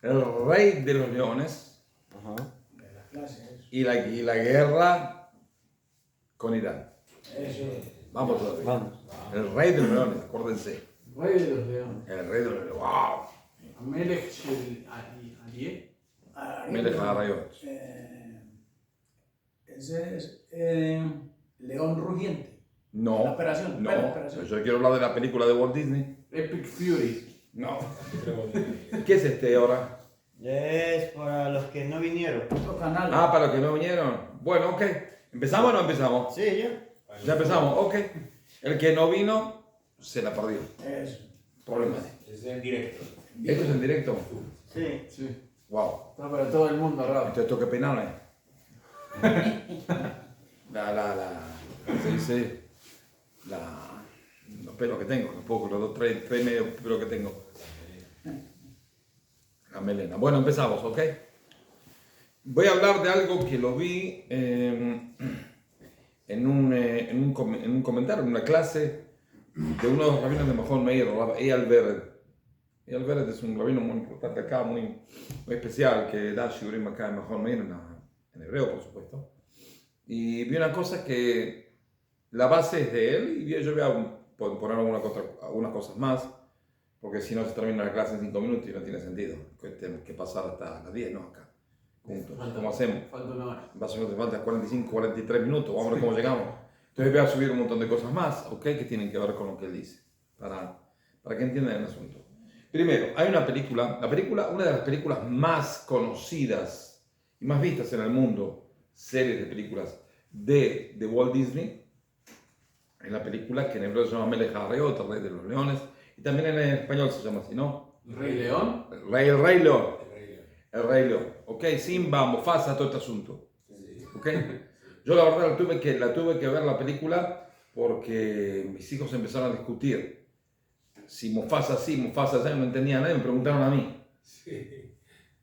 el rey de los leones y la guerra con Irán. Vamos todavía. Vamos. El rey de los leones, acuérdense. Rey de los leones. El rey de los leones. ¡Wow! Amelech Shel Ariel. Melech Arayot. Ese es León Rugiente. No. La operación. No. La operación. Yo quiero hablar de la película de Walt Disney. Epic Fury. No. ¿Qué es este ahora? Es para los que no vinieron. Otro canal. Ah, para los que no vinieron. Bueno, ok. ¿Empezamos o no empezamos? Sí, ya. Ya empezamos, ok. El que no vino, se la perdió. Eso. Problema. Es en directo. ¿Esto es en directo? Sí. Sí. Wow. Está para todo el mundo, Rafa. Entonces tengo que peinarme. Se dice, los pelos que tengo, los pocos, los dos, tres medios pelos que tengo. La melena. Bueno, empezamos, ¿ok? Voy a hablar de algo que lo vi en un comentario, en una clase de uno de los rabinos de Mahon Meir, Rav Eyal Vered. Eyal Vered es un rabino muy importante acá, muy especial, que da shiurim acá en Mahon Meir, en hebreo, por supuesto. Y vi una cosa que la base es de él, y yo voy a poner algunas cosas más, porque si no se termina la clase en 5 minutos y no tiene sentido. Tenemos que pasar hasta las 10, ¿no? Acá, juntos. ¿Cómo hacemos? Falta una hora. Más o menos te faltan 45, 43 minutos, vamos a ver cómo llegamos. Entonces voy a subir un montón de cosas más, ¿ok? Que tienen que ver con lo que él dice, para que entiendan el asunto. Primero, hay una película, una de las películas más conocidas y más vistas en el mundo, series de películas de Walt Disney, es la película que en hebreo se llama Melech Arayot, el rey de los leones, y también en español se llama así, ¿no? ¿El Rey León? El rey león. El rey león, ¿ok? Simba, Mufasa, todo este asunto, ¿ok? Yo la verdad la tuve que ver la película porque mis hijos empezaron a discutir si Mufasa sí, Mufasa allá, no entendía nada, me preguntaron a mí.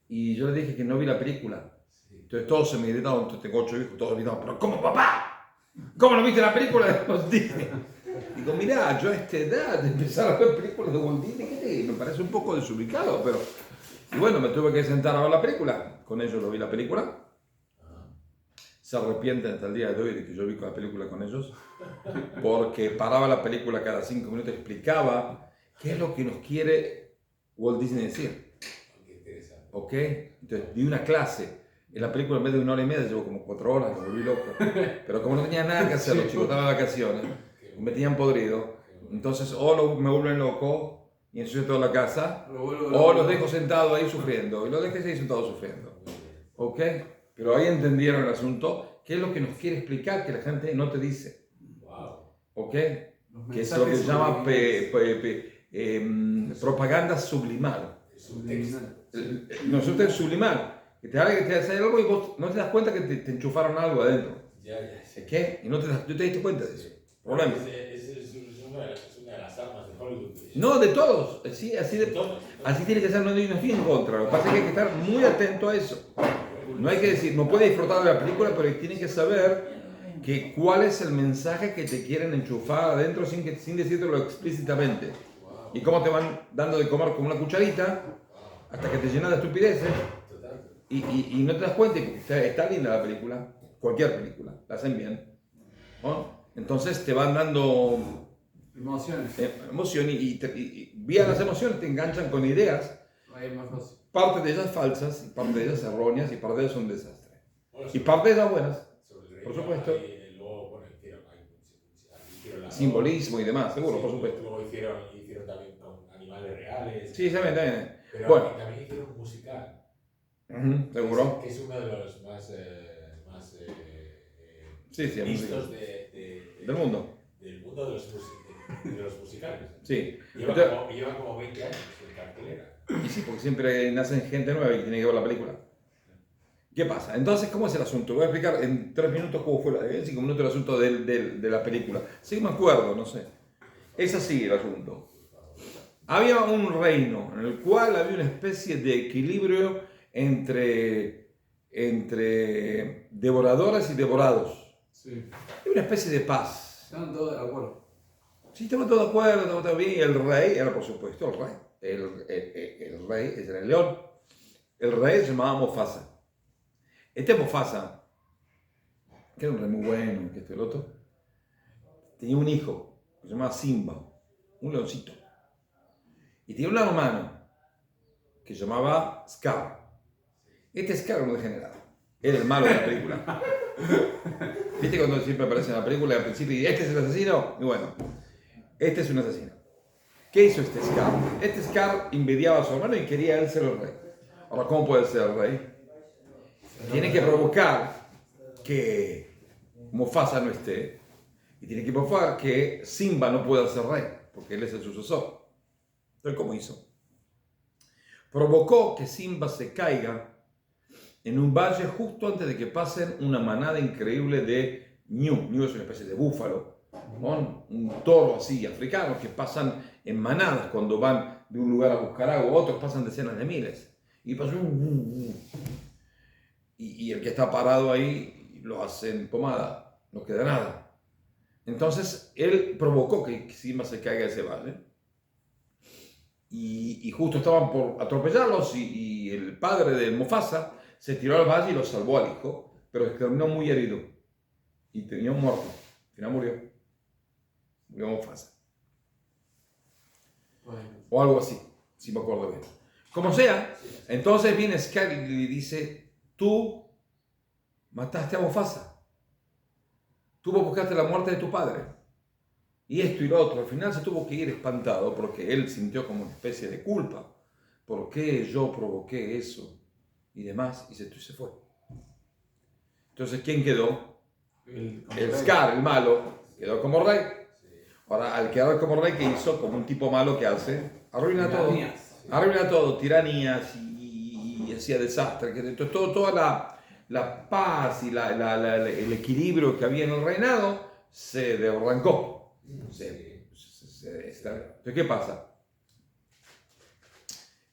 Y yo les dije que no vi la película. Entonces todos se me gritaron, entonces tengo 8 hijos, todos gritaban, pero ¿cómo, papá? ¿Cómo no viste la película de Walt Disney? Digo, mirá, yo a esta edad de empezar a ver películas de Walt Disney, ¿qué? Me parece un poco desubicado, pero... Y bueno, me tuve que sentar a ver la película. Con ellos lo vi la película. Se arrepienten hasta el día de hoy de que yo vi la película con ellos, porque paraba la película cada 5 minutos, explicaba qué es lo que nos quiere Walt Disney decir. ¿Ok? Entonces di una clase. En la película en vez de 1 hora y media llevo como 4 horas, me volví loco. Pero como no tenía nada que hacer, los chicos estaban de vacaciones, me tenían podrido. Entonces o me vuelven loco y ensucio toda la casa, o los dejo sentados ahí sufriendo, y los dejé ahí sentados sufriendo. ¿Ok? Pero ahí entendieron el asunto, qué es lo que nos quiere explicar que la gente no te dice. ¿Ok? Que es lo que se llama propaganda sublimal. Nosotros es sublimal. Que te hace algo y vos no te das cuenta que te enchufaron algo adentro. ¿Qué? Y no te diste cuenta de eso. Problema. Es una de las armas de Hollywood. No, de todos. Sí, así tiene que ser, no estoy en contra. Lo que pasa es que hay que estar muy atento a eso. No hay que decir, no puedes disfrutar de la película, pero tienes que saber cuál es el mensaje que te quieren enchufar adentro sin decírtelo explícitamente. Y cómo te van dando de comer con una cucharita hasta que te llenas de estupideces y no te das cuenta, porque está linda la película, cualquier película, la hacen bien, ¿no? Entonces te van dando Emociones. emoción y vía las emociones te enganchan con ideas, Ahí es más fácil. parte de ellas falsas, y parte de ellas erróneas, y parte de ellas son un desastre. Y parte de ellas buenas, por supuesto. Luego, bueno, hicieron Simbolismo y demás, seguro, por supuesto. Luego hicieron también con animales reales. Sí, también. Pero Bueno. también hicieron un musical. Seguro. Que es uno de los más Sí, vistos del mundo. Del mundo de los musicales. Sí. Lleva como 20 años en cartelera. Y sí, porque siempre nacen gente nueva y tiene que ver la película. ¿Qué pasa? Entonces, ¿cómo es el asunto? Voy a explicar en 3 minutos cómo fue, en 5 minutos el asunto de la película. Sí, me acuerdo, no sé. Es así el asunto. Había un reino en el cual había una especie de equilibrio entre devoradores y devorados. Sí. Hay una especie de paz. Están todos de acuerdo. Sí, estamos todos de acuerdo, estamos todos bien. El rey era, por supuesto, el rey. El rey es el león. el rey se llamaba Mufasa. Este Mufasa, que era un rey muy bueno, que este y el otro, tenía un hijo que se llamaba Simba, un leoncito. Y tenía un hermano que se llamaba Scar. Este Scar era un degenerado. Era el malo de la película. ¿Viste cuando siempre aparece en la película al principio y este es el asesino? Y bueno, este es un asesino. ¿Qué hizo este Scar? Este Scar envidiaba a su hermano y quería él ser el rey. Ahora, ¿cómo puede ser el rey? Tiene que provocar que Mufasa no esté y tiene que provocar que Simba no pueda ser rey, porque él es el sucesor. Entonces, ¿cómo hizo? Provocó que Simba se caiga en un valle justo antes de que pasen una manada increíble de ñu. Ñu es una especie de búfalo, ¿no? Un toro así africano que pasan en manadas cuando van de un lugar a buscar agua, otros pasan decenas de miles. Y pasó y el que está parado ahí lo hacen pomada, no queda nada. Entonces él provocó que Simba se caiga de ese valle. Y justo estaban por atropellarlos y el padre de Mufasa se tiró al valle y lo salvó al hijo, pero terminó muy herido y tenía un muerto. Al final murió Mufasa. Bueno. O algo así, si me acuerdo bien. Como sea, entonces viene Scar y le dice, tú mataste a Mufasa, tú buscaste la muerte de tu padre. Y esto y lo otro, al final se tuvo que ir espantado porque él sintió como una especie de culpa. ¿Por qué yo provoqué eso? Y demás, y se fue. Entonces, ¿quién quedó? El Scar, el malo, quedó como rey. Ahora, al quedar como rey, ¿qué hizo? Como un tipo malo que hace, arruina todo. Arruina todo, tiranías y hacía desastre. Entonces, toda la paz y el equilibrio que había en el reinado se derrancó. Entonces, ¿qué pasa?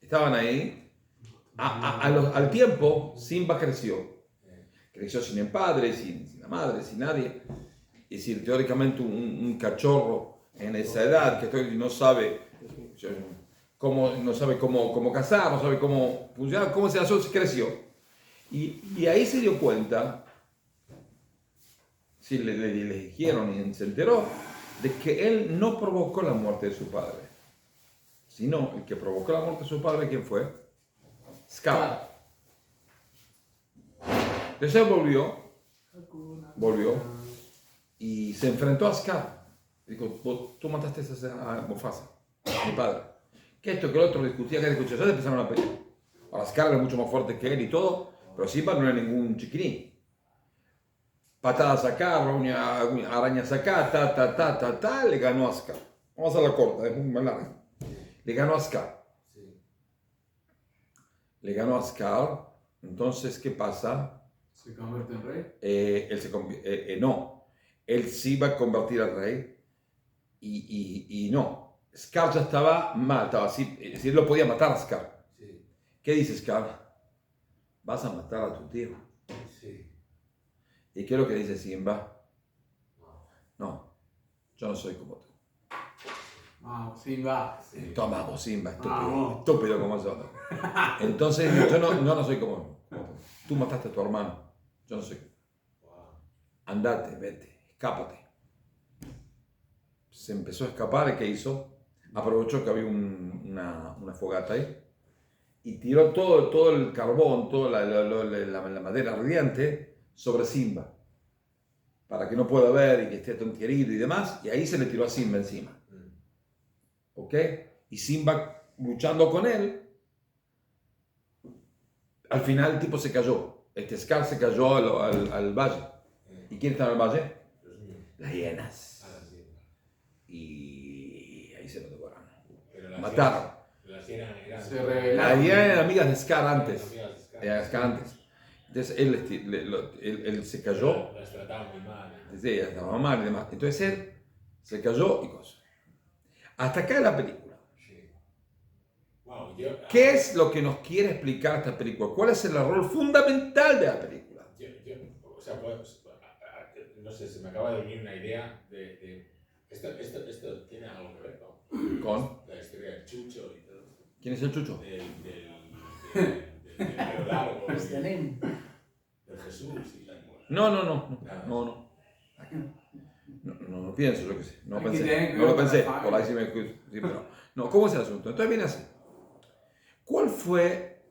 Estaban ahí. Al tiempo, Simba creció. Creció sin el padre, sin la madre, sin nadie. Es decir, teóricamente un cachorro en esa edad que no sabe cómo cazar, no sabe cómo funcionar, cómo se hace, creció. Y ahí se dio cuenta, le dijeron y se enteró, de que él no provocó la muerte de su padre, sino el que provocó la muerte de su padre, ¿quién fue? Scar. Entonces él volvió y se enfrentó a Scar. Dijo, tú mataste a Mufasa, mi padre. Que esto, que el otro discutía, ya empezaron a pelear. Ahora Scar era mucho más fuerte que él y todo, pero Simba no era ningún chiquirín. Patadas acá, arañas acá, le ganó a Scar. Vamos a la corta, es muy larga. Le ganó a Scar. Le ganó a Scar. Entonces, ¿qué pasa? ¿Se convierte en rey? No. Él sí iba a convertir al rey. Y no. Scar ya estaba mal, estaba así. Es decir, él lo podía matar a Scar. Sí. ¿Qué dice Scar? Vas a matar a tu tío. Sí. ¿Y qué es lo que dice Simba? No, yo no soy como tú. Vamos, Simba. Sí. Toma vos, Simba, estúpido. Vamos. Estúpido como yo. Entonces, yo no soy como tú. Tú mataste a tu hermano. Yo no soy. Wow. Andate, vete, escápate. Se empezó a escapar, ¿y qué hizo? Aprovechó que había una fogata ahí y tiró todo el carbón, toda la madera ardiente sobre Simba, para que no pueda ver y que esté tonterido y demás, y ahí se le tiró a Simba encima. ¿Ok? Y Simba luchando con él, al final el tipo se cayó. Scar se cayó al valle. ¿Y quién estaba en el valle? Los niños. Las hienas. Ah, sí. Y ahí se lo devoraron. Pero las Mataron. Las eran Se revelaron. Las hienas eran amigas de Scar antes. amigas de Scar. Eran Scar antes. Entonces él se cayó. Las trataban muy mal. Sí, ella estaba mal y demás. Entonces él se cayó y cosas. Hasta acá la película. Sí. Wow, ¿Qué es lo que nos quiere explicar esta película? ¿Cuál es el rol fundamental de la película? O sea, pues, no sé, se me acaba de venir una idea de esto tiene algo que ver con ¿Con? la historia del Chucho y todo esto. ¿Quién es el Chucho? Del pelo largo. Pues Lenin. El Jesús y la No, no, no, no, no. No pienso, yo qué sé. No Hay que pensé, tener no lo cuidado pensé. con la Por ahí sí me. Sí, pero, no, ¿cómo es el asunto? Entonces viene así. ¿Cuál fue?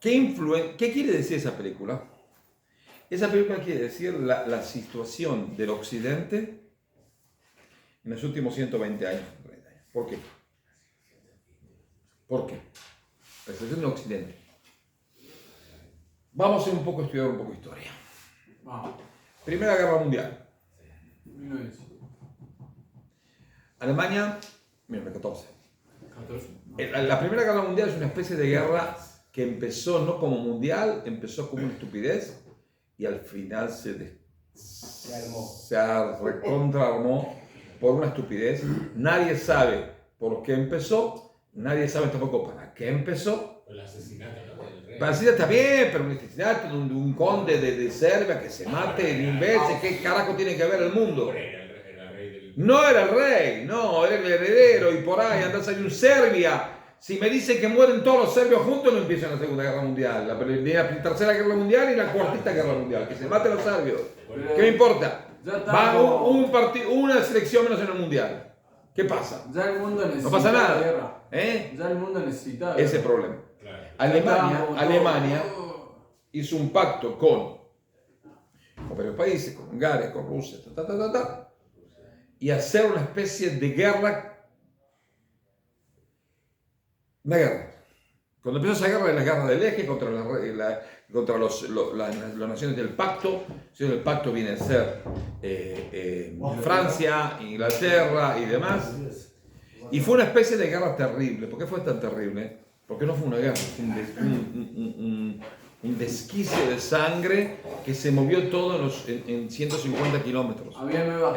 ¿Qué quiere decir esa película? Esa película quiere decir la situación del Occidente en los últimos 120 años. ¿Por qué? ¿Por qué? La situación del Occidente. Vamos a hacer un poco, estudiar un poco de historia. Vamos. Primera Guerra Mundial. 1914. Alemania, 1914. La Primera Guerra Mundial es una especie de guerra que empezó no como mundial, empezó como una estupidez y al final se recontraarmó por una estupidez. Nadie sabe por qué empezó, nadie sabe tampoco para qué empezó. El asesinato, ¿no? Del rey. Para decir está bien, pero un asesinato de un conde de Serbia que se mate mil veces, ¿qué carajo tiene que ver el mundo? Era el rey del... No era el rey, no, era el heredero y por ahí andas ahí en Serbia. Si me dicen que mueren todos los serbios juntos, no empieza la Segunda Guerra Mundial, la Tercera Guerra Mundial y la Cuarta Guerra Mundial. Que se maten los serbios. ¿Qué me importa? Va una selección menos en el Mundial. ¿Qué pasa? Ya el mundo necesita No pasa nada. guerra. ¿Eh? Ya el mundo necesita Ese guerra. problema. Claro. Alemania hizo un pacto con varios países, con Hungría, con Rusia, y hacer una especie de guerra. Una guerra. Cuando empezó esa guerra, la guerra del eje contra las naciones del pacto. El pacto viene a ser Francia, Inglaterra y demás. Y fue una especie de guerra terrible. ¿Por qué fue tan terrible? Porque no fue una guerra, fue un desquicio de sangre que se movió todo en 150 kilómetros.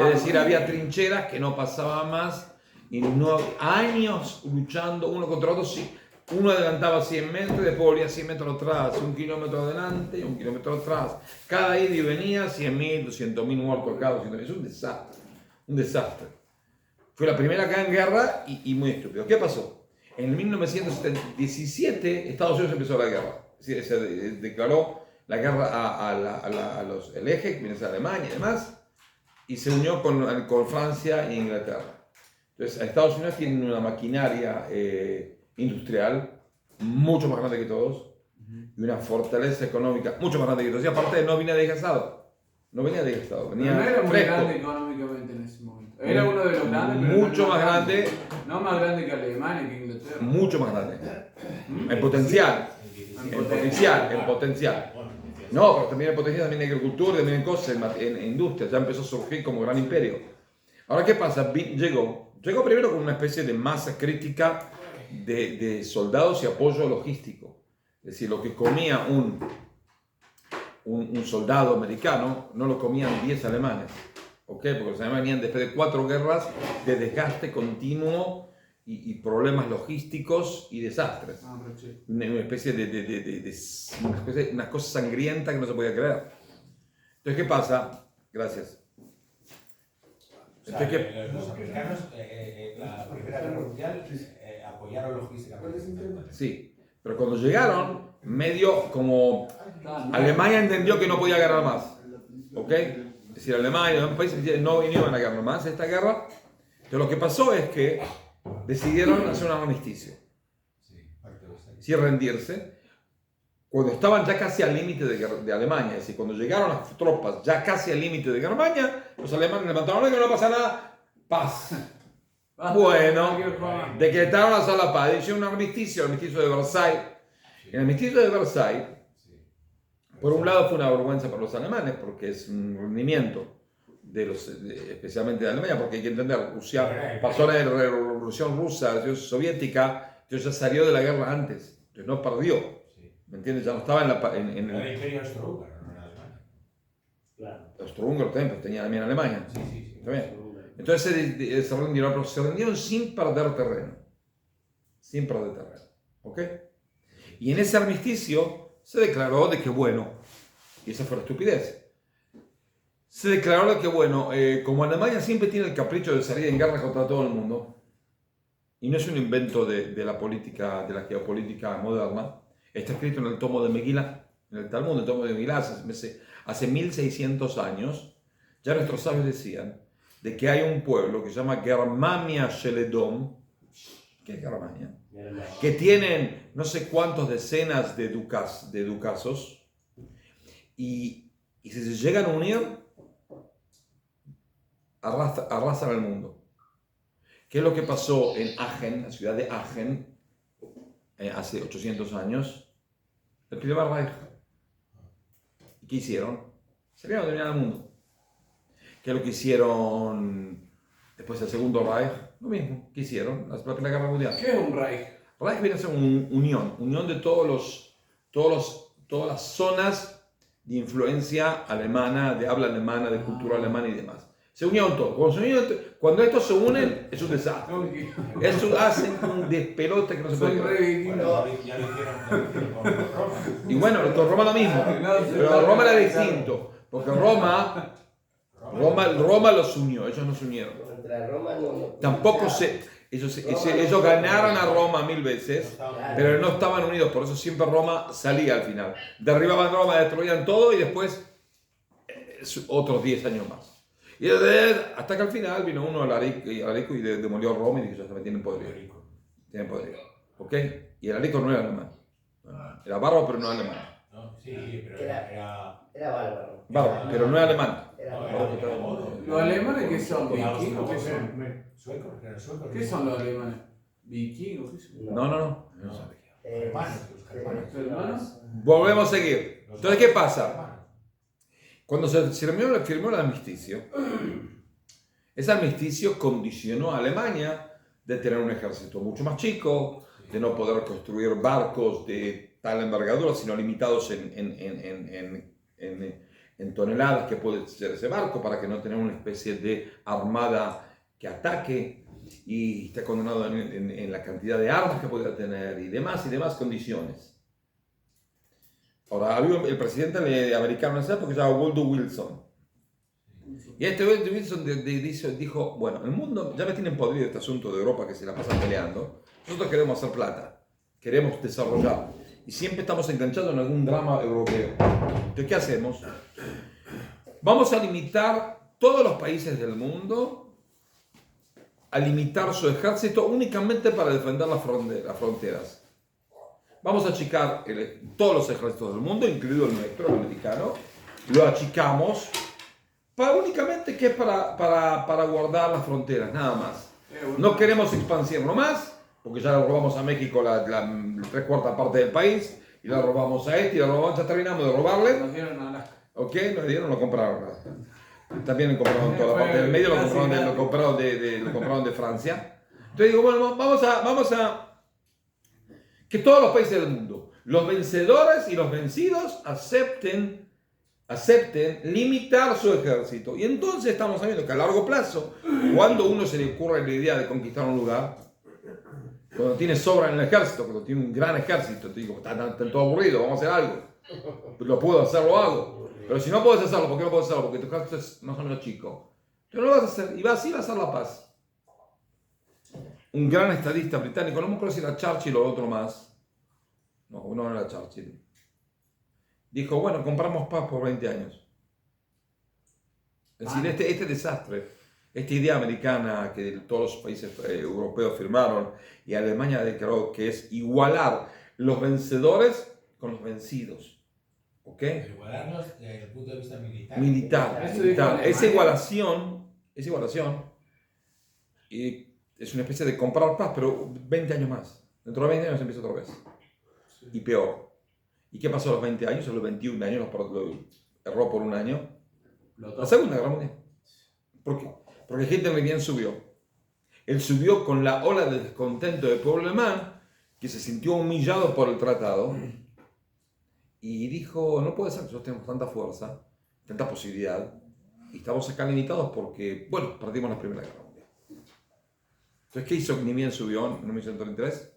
Es decir, había trincheras que no pasaban más y no, años luchando uno contra otro. Uno adelantaba 100 metros y después volvía 100 metros atrás, 1 kilómetro adelante y 1 kilómetro atrás. Cada ida y venía 100.000, 200.000 muertos cada 200.000. Es un desastre, un desastre. Fue la primera gran guerra y muy estúpido. ¿Qué pasó? En 1917 Estados Unidos empezó la guerra. Se declaró la guerra el eje, que viene a ser Alemania y demás, y se unió con Francia e Inglaterra. Entonces, Estados Unidos tiene una maquinaria industrial mucho más grande que todos y una fortaleza económica mucho más grande que todos. Y aparte no venía desgastado. No venía desgastado, venía No era muy fresco. grande económicamente en ese momento. Era uno de los grandes, pero Mucho no más grande. No más grande que Alemania, que Inglaterra. Mucho más grande. En potencial. En potencial. No, pero también en potencial, también en agricultura, también en cosas, en industria. Ya empezó a surgir como gran imperio. Ahora, ¿qué pasa? Llegó primero con una especie de masa crítica de soldados y apoyo logístico. Es decir, lo que comía un soldado americano no lo comían 10 alemanes. ¿Ok? Porque los alemanes venían después de 4 guerras de desgaste continuo y problemas logísticos y desastres. Una especie una cosa sangrienta que no se podía creer. Entonces, ¿qué pasa? Gracias. O sea, los americanos la Primera Guerra Mundial apoyaron logísticamente. Sí, pero cuando llegaron, medio como Alemania entendió que no podía ganar más. ¿Ok? Es decir, Alemania y los países no vinieron a ganar más esta guerra. Entonces lo que pasó es que decidieron hacer un armisticio. Sin rendirse. Cuando estaban ya casi al límite de Alemania, es decir, cuando llegaron las tropas ya casi al límite de Alemania, los alemanes levantaron la mano y no pasa nada, paz. Bueno, decretaron la sola paz, hicieron un armisticio, el armisticio de Versailles. El armisticio de Versailles, por un lado fue una vergüenza para los alemanes, porque es un rendimiento especialmente de Alemania, porque hay que entender, Rusia pasó la revolución rusa, la revolución soviética, entonces ya salió de la guerra antes, entonces no perdió. ¿Me entiendes? Ya no estaba en el imperio austrohúngaro, no era Alemania. Claro. Austrohúngaro también, tenía también Alemania. Sí. ¿Está bien? Entonces se rindieron, pero se rindieron sin perder terreno. Sin perder terreno. ¿Ok? Y en ese armisticio se declaró de que bueno, y esa fue la estupidez, se declaró de que bueno, como Alemania siempre tiene el capricho de salir en guerra contra todo el mundo, y no es un invento de la política, de la geopolítica moderna, está escrito en el tomo de Megilá, en el Talmud, el tomo de Megilá, hace 1600 años, ya nuestros sabios decían de que hay un pueblo que se llama Germania Sheledom, que es Germania, que tienen no sé cuántos decenas de ducasos, y si se llegan a unir, arrasan el mundo. ¿Qué es lo que pasó en Aachen, la ciudad de Aachen, hace 800 años? El primer Reich. ¿Qué hicieron? Salieron a dominar el mundo. ¿Qué es lo que hicieron después del segundo Reich? Lo mismo. ¿Qué hicieron? La Primera Guerra Mundial. ¿Qué es un Reich? Reich viene a ser una unión de todas las zonas de influencia alemana, de habla alemana, de cultura alemana y demás. Se unieron todos. Cuando estos se unen, es un desastre. Eso hacen un despelote que no se puede creer. Bueno, ya lo hicieron con Roma. Y bueno, con Roma lo mismo. Pero Roma era distinto. Porque Roma los unió, ellos no se unieron. Contra Roma no. Tampoco ellos ganaron a Roma 1000 veces, pero no estaban unidos, por eso siempre Roma salía al final. Derribaban Roma, destruían todo y después otros 10 años más. Y hasta que al final vino uno Alarico y demolió Roma y dijo, ya tienen poderío. Tienen poderío. ¿Ok? Y el Alarico no era alemán. Era bárbaro, pero no alemán. No, sí, pero era bárbaro. Bárbaro, pero no era alemán. ¿Los alemanes qué son? ¿Vikingos? ¿Qué son? Suecos, eran suecos. ¿Qué son los alemanes? ¿Vikingos? ¿Qué son? No. Hermanos, los germanos. ¿Hermanos? Volvemos a seguir. Entonces, ¿qué pasa? Cuando se firmó el armisticio, ese armisticio condicionó a Alemania de tener un ejército mucho más chico, de no poder construir barcos de tal envergadura, sino limitados en toneladas que puede ser ese barco, para que no tenga una especie de armada que ataque y esté condenado en la cantidad de armas que pueda tener y demás condiciones. Ahora, había el presidente americano en esa época que se llama Woodrow Wilson. Y este Woodrow Wilson dijo, bueno, el mundo ya me tienen podrido este asunto de Europa que se la pasan peleando. Nosotros queremos hacer plata, queremos desarrollar. Y siempre estamos enganchados en algún drama europeo. Entonces, ¿qué hacemos? Vamos a limitar todos los países del mundo a limitar su ejército únicamente para defender las fronteras. Vamos a achicar todos los ejércitos del mundo, incluido el nuestro, el americano. Lo achicamos únicamente que es para guardar las fronteras, nada más. No queremos expansión más, porque ya le robamos a México la 3/4 parte del país, y la robamos a este, y ya terminamos de robarle. Nos dieron a Alaska. Ok, nos dieron, lo compraron. También lo compraron toda la parte del medio, lo compraron de Francia. Entonces digo, bueno, vamos a que todos los países del mundo, los vencedores y los vencidos, acepten limitar su ejército. Y entonces estamos sabiendo que a largo plazo, cuando uno se le ocurre la idea de conquistar un lugar, cuando tiene sobra en el ejército, cuando tiene un gran ejército, te digo, está todo aburrido, vamos a hacer algo. Lo puedo hacer, lo hago. Pero si no puedes hacerlo, ¿por qué no puedes hacerlo? Porque tu ejército es más o menos chico. Tú no lo vas a hacer, y así va a ser la paz. Un gran estadista británico, no me acuerdo si era Churchill o otro más, no era Churchill, dijo, bueno, compramos paz por 20 años. Es decir, este desastre, esta idea americana que todos los países europeos firmaron y Alemania declaró que es igualar los vencedores con los vencidos. ¿Ok? Igualarnos desde el punto de vista militar. Militar. Esa igualación, y es una especie de comprar paz, pero 20 años más. Dentro de 20 años empieza otra vez. Y peor. ¿Y qué pasó a los 20 años? A los 21 años, erró por un año. La Segunda Guerra Mundial. ¿Por qué? Porque Hitler bien subió. Él subió con la ola de descontento del pueblo alemán, que se sintió humillado por el tratado, y dijo, no puede ser que nosotros tenemos tanta fuerza, tanta posibilidad, y estamos acá limitados porque, bueno, perdimos la Primera Guerra Mundial. Entonces, ¿qué hizo ni bien subió en 1933?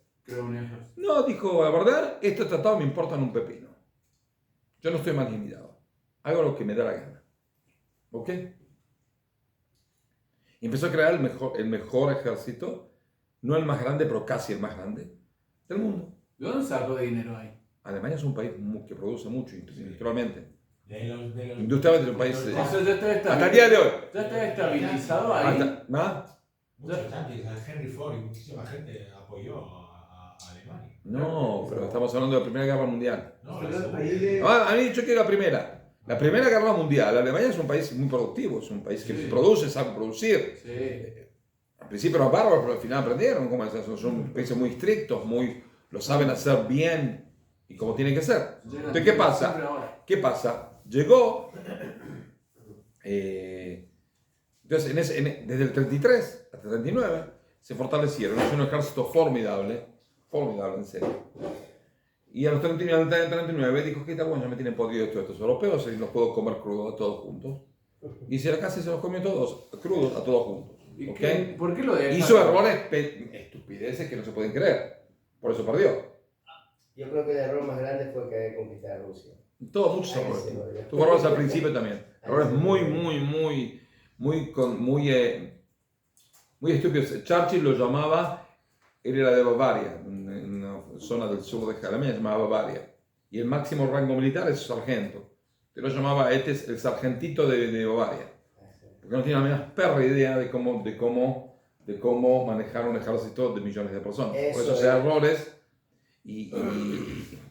No, dijo, la verdad, este tratado me importa en un pepino. Yo no estoy más limitado. Hago lo que me da la gana. ¿Ok? Y empezó a crear el mejor ejército no el más grande, pero casi el más grande del mundo. ¿De dónde sacó dinero ahí? Alemania es un país que produce mucho industrialmente. De los Industrialmente es un país... O sea, ya está hasta el día de hoy. Ya está estabilizado ahí. ¿Ah? muchos antes, a Henry Ford y muchísima gente apoyó a Alemania. No, pero estamos hablando de la Primera Guerra Mundial. No, la Ahí segunda. de- Ah, han dicho que la primera. La Primera Guerra Mundial, Alemania es un país muy productivo, es un país que Sí. produce, sabe producir. Sí. Al principio eran bárbaros, pero al final aprendieron cómo es eso. Son países muy estrictos, lo saben hacer bien y como tienen que ser. Entonces, ¿qué pasa? Siempre ahora. ¿Qué pasa? Llegó, entonces desde el 33 hasta el 39 se fortalecieron, es un ejército formidable, formidable en serio. Y a los 39 dijo que está bueno, ya me tienen podrido estos europeos y los puedo comer crudos a todos juntos. Y casi se los comió todos, crudos a todos juntos. ¿Y ¿Ok? ¿Por qué lo dejaron? Hizo errores, estupideces que no se pueden creer. Por eso perdió. Yo creo que el error más grande fue que conquistar Rusia. Todos muchos Ahí errores. sí lo dio. Tuvo errores al principio también. Errores sí. muy estúpidos. Churchill lo llamaba, él era de Bavaria, en una zona del sur de Alemania, se llamaba Bavaria. Y el máximo rango militar es sargento. Te lo llamaba, este es el sargentito de Bavaria. Porque no tiene la menos perra idea de cómo manejar un ejército de millones de personas. Por eso Eso hacía es. errores y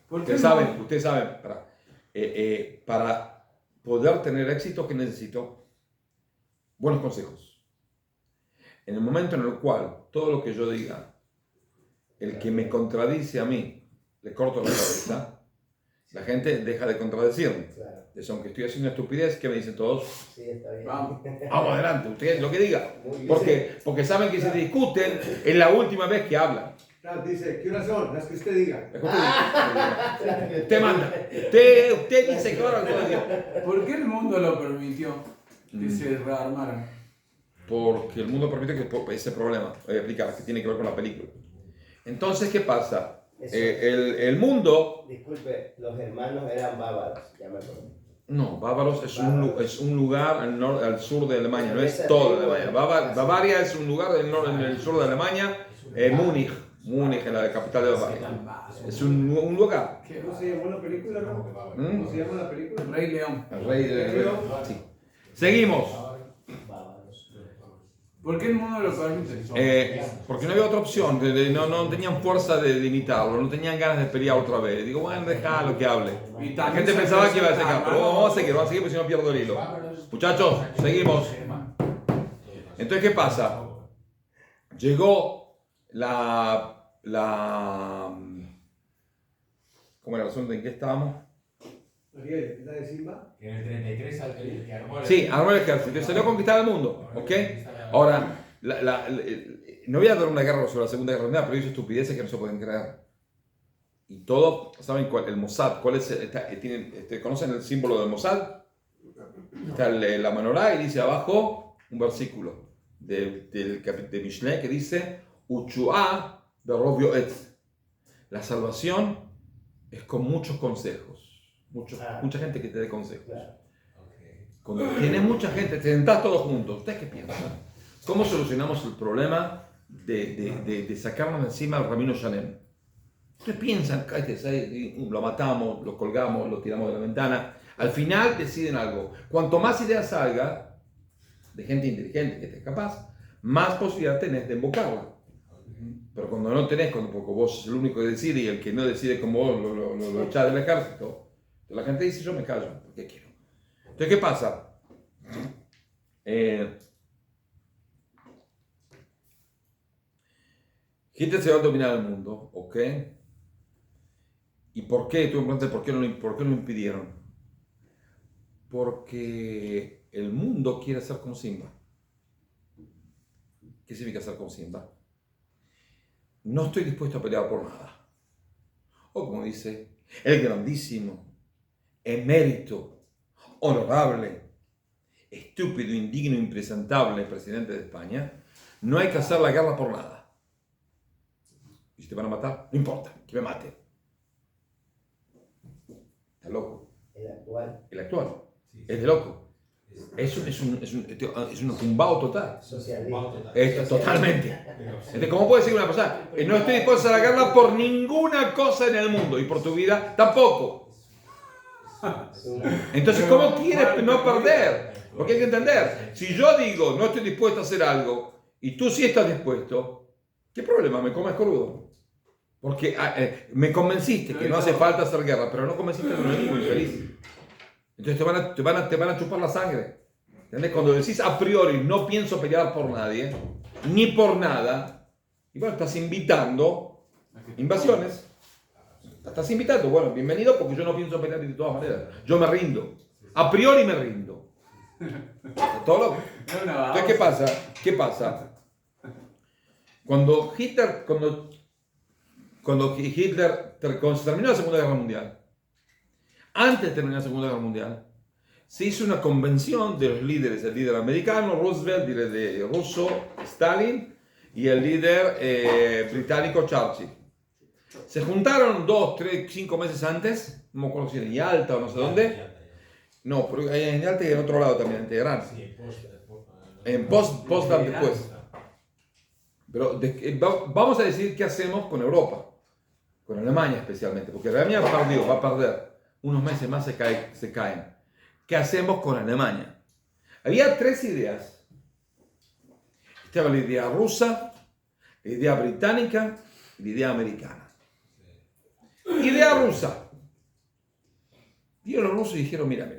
¿Por qué ustedes saben, para poder tener éxito, ¿qué necesito? Buenos consejos. En el momento en el cual todo lo que yo diga, el que me contradice a mí, le corto la cabeza, la gente deja de contradecirme. Claro. Entonces, aunque estoy haciendo una estupidez, ¿qué me dicen todos? Sí, está bien. Vamos. Vamos adelante, usted lo que diga. Muy bien. Porque saben que si discuten, es la última vez que hablan. Claro, dice, ¿qué horas son? Las que usted diga. Usted manda. Usted dice que ahora todo el día. ¿Por qué el mundo lo permitió que Mm. se rearmaran? Porque el mundo permite que ese problema, voy a explicar, que tiene que ver con la película. Entonces, ¿qué pasa? Eso. El mundo, Disculpe, los hermanos eran bávaros, ya me acuerdo. no, Bávaros es un lugar al sur de Alemania, no es Esa toda tribu Alemania. es- Bavaria es un lugar en el sur de Alemania, Múnich es la capital de Bavaria. Es un lugar. ¿Qué ¿Cómo se llamó la película, no? ¿Mm? ¿Cómo se llama la película? El Rey León. El rey. Sí. Seguimos. Bávaros. ¿Por qué el mundo lo permite? Porque no había otra opción, no tenían fuerza de imitarlo, no tenían ganas de pelear otra vez. Digo, bueno, déjalo que hable. Y La también gente se pensaba que iba a presenta sacar, pero hermano. vamos a seguir porque si no pierdo el hilo. Muchachos, seguimos. Entonces, ¿qué pasa? Llegó ¿cómo era el asunto? ¿En qué estábamos? Ariel, ¿es la de Simba? Que en el 33 el que armó el Sí, armó el ejército y salió a conquistar el mundo, ¿ok? Ahora, no voy a dar una guerra sobre la Segunda Guerra Mundial, pero hizo estupideces que no se pueden creer. Y todo, ¿saben cuál? El Mossad, ¿cuál es? ¿Conocen el símbolo del Mossad? Está la menorá y dice abajo un versículo de Mishlei que dice Uchuá berobio etz. La salvación es con muchos consejos. Mucha gente que te dé consejos. Claro. Cuando tienes mucha gente, te sentás todos juntos. ¿Ustedes qué piensan? ¿Cómo solucionamos el problema de sacarnos de encima al Rabino Shalem? Ustedes piensan, lo matamos, lo colgamos, lo tiramos de la ventana. Al final deciden algo. Cuanto más ideas salga de gente inteligente que esté capaz, más posibilidad tenés de invocarla. Pero cuando no tenés, porque vos sos el único que decide y el que no decide como vos lo echás del ejército, la gente dice yo me callo, porque quiero. Entonces, ¿qué pasa? Hitler se va a dominar el mundo, ¿ok? ¿Y por qué? Tú me preguntas, ¿por qué no lo impidieron? Porque el mundo quiere ser como Simba. ¿Qué significa ser como Simba? No estoy dispuesto a pelear por nada. O como dice, el grandísimo, emérito, honorable, estúpido, indigno, impresentable presidente de España, no hay que hacer la guerra por nada. ¿Y si te van a matar? No importa, que me maten. Está loco. El actual. El actual. Es de loco. es un tumbado total. Socialista. Totalmente. Entonces, ¿cómo puede decir una persona? No estoy dispuesto a hacer la guerra por ninguna cosa en el mundo y por tu vida tampoco. Entonces, ¿cómo quieres no perder? Porque hay que entender, si yo digo no estoy dispuesto a hacer algo y tú sí estás dispuesto, ¿qué problema? Me comes crudo. Porque me convenciste que no hace falta hacer guerra, pero no convenciste al enemigo infeliz. Entonces te van a chupar la sangre. ¿Entendés? Cuando decís a priori no pienso pelear por nadie, ni por nada, y bueno, estás invitando invasiones. Estás invitando, bueno, bienvenido porque yo no pienso pelear de todas maneras. Yo me rindo. A priori me rindo. ¿Todo loco? Entonces, ¿qué pasa? Cuando se terminó la Segunda Guerra Mundial, antes de terminar la Segunda Guerra Mundial, se hizo una convención de los líderes, el líder americano, Roosevelt, el líder ruso, Stalin, y el líder británico, Churchill. Se juntaron 2, 3, 5 meses antes, no me acuerdo si en Yalta o no sé dónde. No, pero en Yalta y en otro lado también, en Teherán. En Potsdam después. Pero vamos a decir qué hacemos con Europa, con Alemania especialmente, porque Alemania va a perder, unos meses más se caen. ¿Qué hacemos con Alemania? Había 3 ideas. Estaba la idea rusa, la idea británica y la idea americana. Idea rusa. Vieron los rusos y dijeron, mira.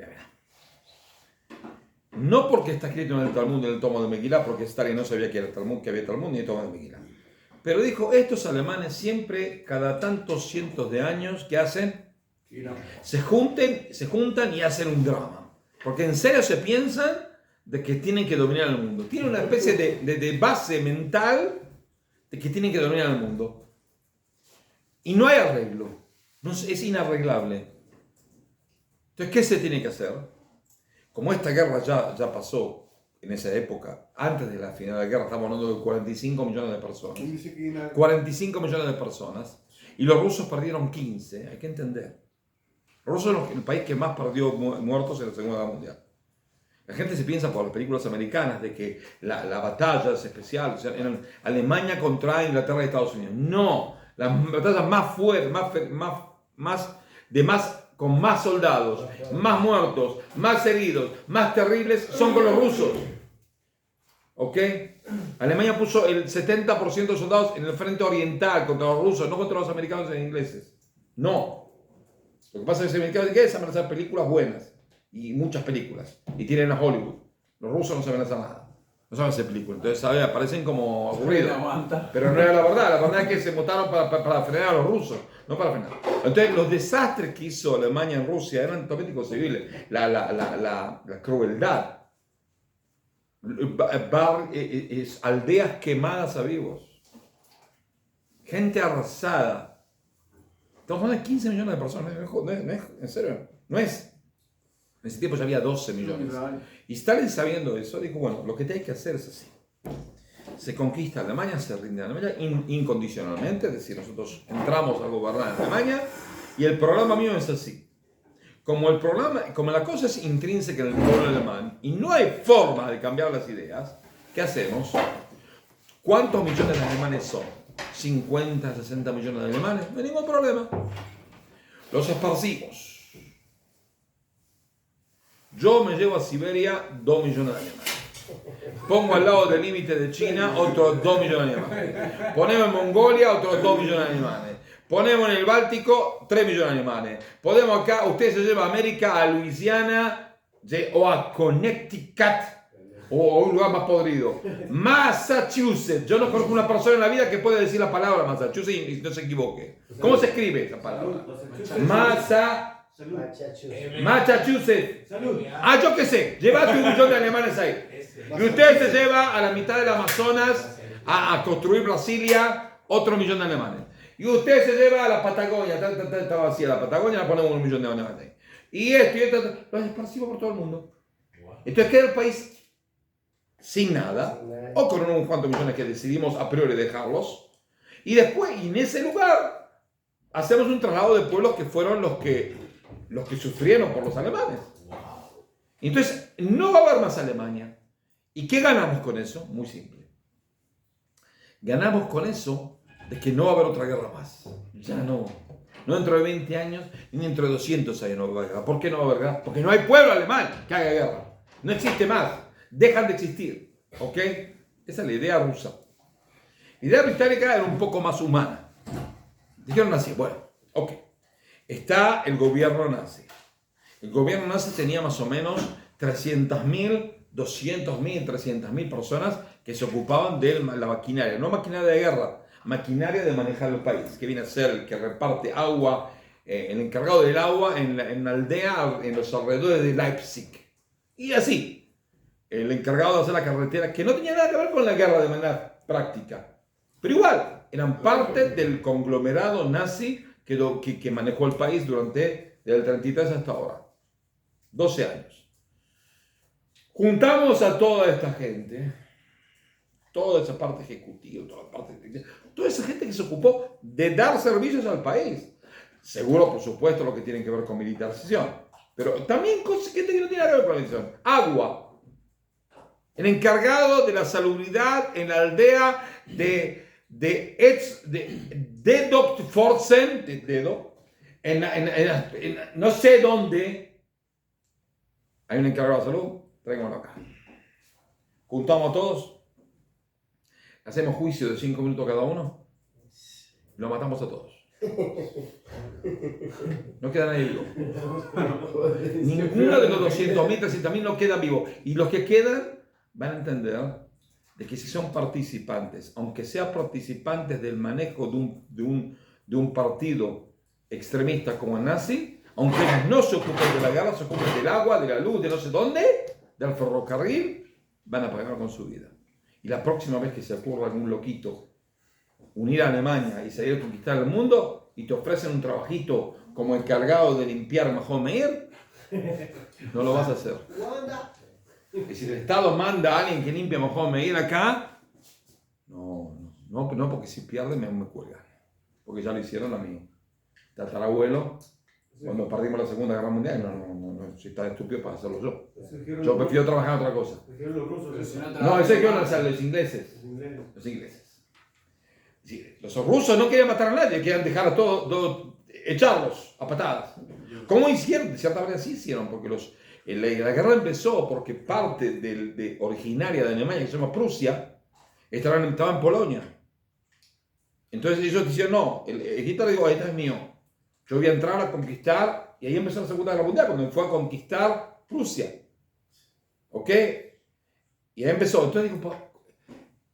No porque está escrito en el Talmud, en el tomo de Megilá, porque Stalin no sabía que era Talmud, que había Talmud ni el tomo de Megilá. Pero dijo, estos alemanes siempre, cada tantos cientos de años, ¿qué hacen? Se juntan y hacen un drama. Porque en serio se piensan de que tienen que dominar el mundo. Tienen una especie de base mental de que tienen que dominar el mundo. Y no hay arreglo. Es inarreglable. Entonces, ¿qué se tiene que hacer? Como esta guerra ya pasó en esa época, antes de la final de la guerra, estamos hablando de 45 millones de personas. 45 millones de personas. Y los rusos perdieron 15, hay que entender. Los rusos son el país que más perdió muertos en la Segunda Guerra Mundial. La gente se piensa por las películas americanas de que la batalla es especial, o sea, eran Alemania contra Inglaterra y Estados Unidos. No, las batallas más fuertes, con más soldados, más muertos, más heridos, más terribles, son con los rusos. ¿Ok? Alemania puso el 70% de soldados en el frente oriental contra los rusos, no contra los americanos e ingleses. No. Lo que pasa es que los americanos e ingleses saben hacer películas buenas, y muchas películas, y tienen a Hollywood. Los rusos no saben hacer nada. No saben hacer películas, entonces aparecen como aburridos. Pero no era la verdad es que se votaron para frenar a los rusos, no para frenar. Entonces los desastres que hizo Alemania en Rusia eran totalmente inconcebibles. La crueldad. Aldeas quemadas a vivos. Gente arrasada. Estamos hablando de 15 millones de personas, no es, en serio, no es. En ese tiempo ya había 12 millones. Y Stalin, sabiendo eso, dijo, bueno, lo que hay que hacer es así. Se conquista Alemania, se rinde Alemania incondicionalmente, es decir, nosotros entramos a gobernar Alemania y el programa mío es así. Como la cosa es intrínseca en el pueblo alemán y no hay forma de cambiar las ideas, ¿qué hacemos? ¿Cuántos millones de alemanes son? 50, 60 millones de alemanes, no hay ningún problema. Los esparcimos. Yo me llevo a Siberia 2 millones de alemanes. Pongo al lado del límite de China otros 2 millones de alemanes. Ponemos en Mongolia otros 2 millones de alemanes. Ponemos en el Báltico 3 millones de alemanes. Ponemos acá, usted se lleva a América, a Luisiana o a Connecticut o a un lugar más podrido. Massachusetts. Yo no conozco una persona en la vida que pueda decir la palabra Massachusetts y no se equivoque. ¿Cómo se escribe esa palabra? Massachusetts. Salud. Yo qué sé, llévate 1 millón de alemanes ahí. Y usted se lleva a la mitad del Amazonas a construir Brasilia otro 1 millón de alemanes. Y usted se lleva a la Patagonia, está vacía la Patagonia, la ponemos 1 millón de alemanes ahí. Y esto, los esparcimos por todo el mundo. Entonces queda el país sin nada, o con unos cuantos millones que decidimos a priori dejarlos. Y después, en ese lugar, hacemos un traslado de pueblos que fueron los que sufrieron por los alemanes. Entonces, no va a haber más Alemania. ¿Y qué ganamos con eso? Muy simple. Ganamos con eso de que no va a haber otra guerra más. Ya no. No dentro de 20 años, ni dentro de 200 años no va a haber guerra. ¿Por qué no va a haber guerra? Porque no hay pueblo alemán que haga guerra. No existe más. Dejan de existir. ¿Ok? Esa es la idea rusa. La idea británica era un poco más humana. Dijeron así, bueno, ok. Está el gobierno nazi. El gobierno nazi tenía más o menos 300.000, 200.000, 300.000 personas que se ocupaban de la maquinaria. No maquinaria de guerra, maquinaria de manejar el país. Que viene a ser el que reparte agua, el encargado del agua en la aldea, en los alrededores de Leipzig. Y así, el encargado de hacer la carretera, que no tenía nada que ver con la guerra de manera práctica. Pero igual, eran parte del conglomerado nazi que manejó el país desde el 33 hasta ahora. 12 años. Juntamos a toda esta gente, toda esa parte ejecutiva, toda esa gente que se ocupó de dar servicios al país. Seguro, por supuesto, lo que tiene que ver con militarización, pero también cosas que no tienen nada que ver con militarización. Agua. El encargado de la salubridad en la aldea de Dedokforsen, no sé dónde, hay un encargado de salud, tráiganlo acá. Juntamos a todos, hacemos juicio de 5 minutos cada uno, lo matamos a todos. No queda nadie vivo. Ninguno de los 200.000, 300.000 no queda vivo. Y los que quedan van a entender de que si son participantes, aunque sean participantes del manejo de un partido extremista como el nazi, aunque ellos no se ocupen de la guerra, se ocupen del agua, de la luz, de no sé dónde, del ferrocarril, van a pagar con su vida. Y la próxima vez que se ocurra algún loquito unir a Alemania y salir a conquistar el mundo y te ofrecen un trabajito como encargado de limpiar Mahón Meir, no lo vas a hacer. Y si el Estado manda a alguien que limpie Mahón Meir acá, no, porque si pierde me cuelgan. Porque ya lo hicieron a mi tatarabuelo cuando perdimos la Segunda Guerra Mundial. No, si está estúpido para hacerlo yo. Yo prefiero trabajar en otra cosa. No, ese que los ingleses. Los ingleses. Sí, los rusos no querían matar a nadie, querían dejar a todos, echarlos a patadas. ¿Cómo hicieron? De cierta manera sí hicieron, porque la guerra empezó porque parte originaria de Alemania, que se llama Prusia, estaba en Polonia. Entonces ellos decían, no, Hitler dijo, este es mío. Yo voy a entrar a conquistar, y ahí empezó la Segunda Guerra Mundial, cuando fue a conquistar Prusia. ¿Ok? Y ahí empezó. Entonces dijo,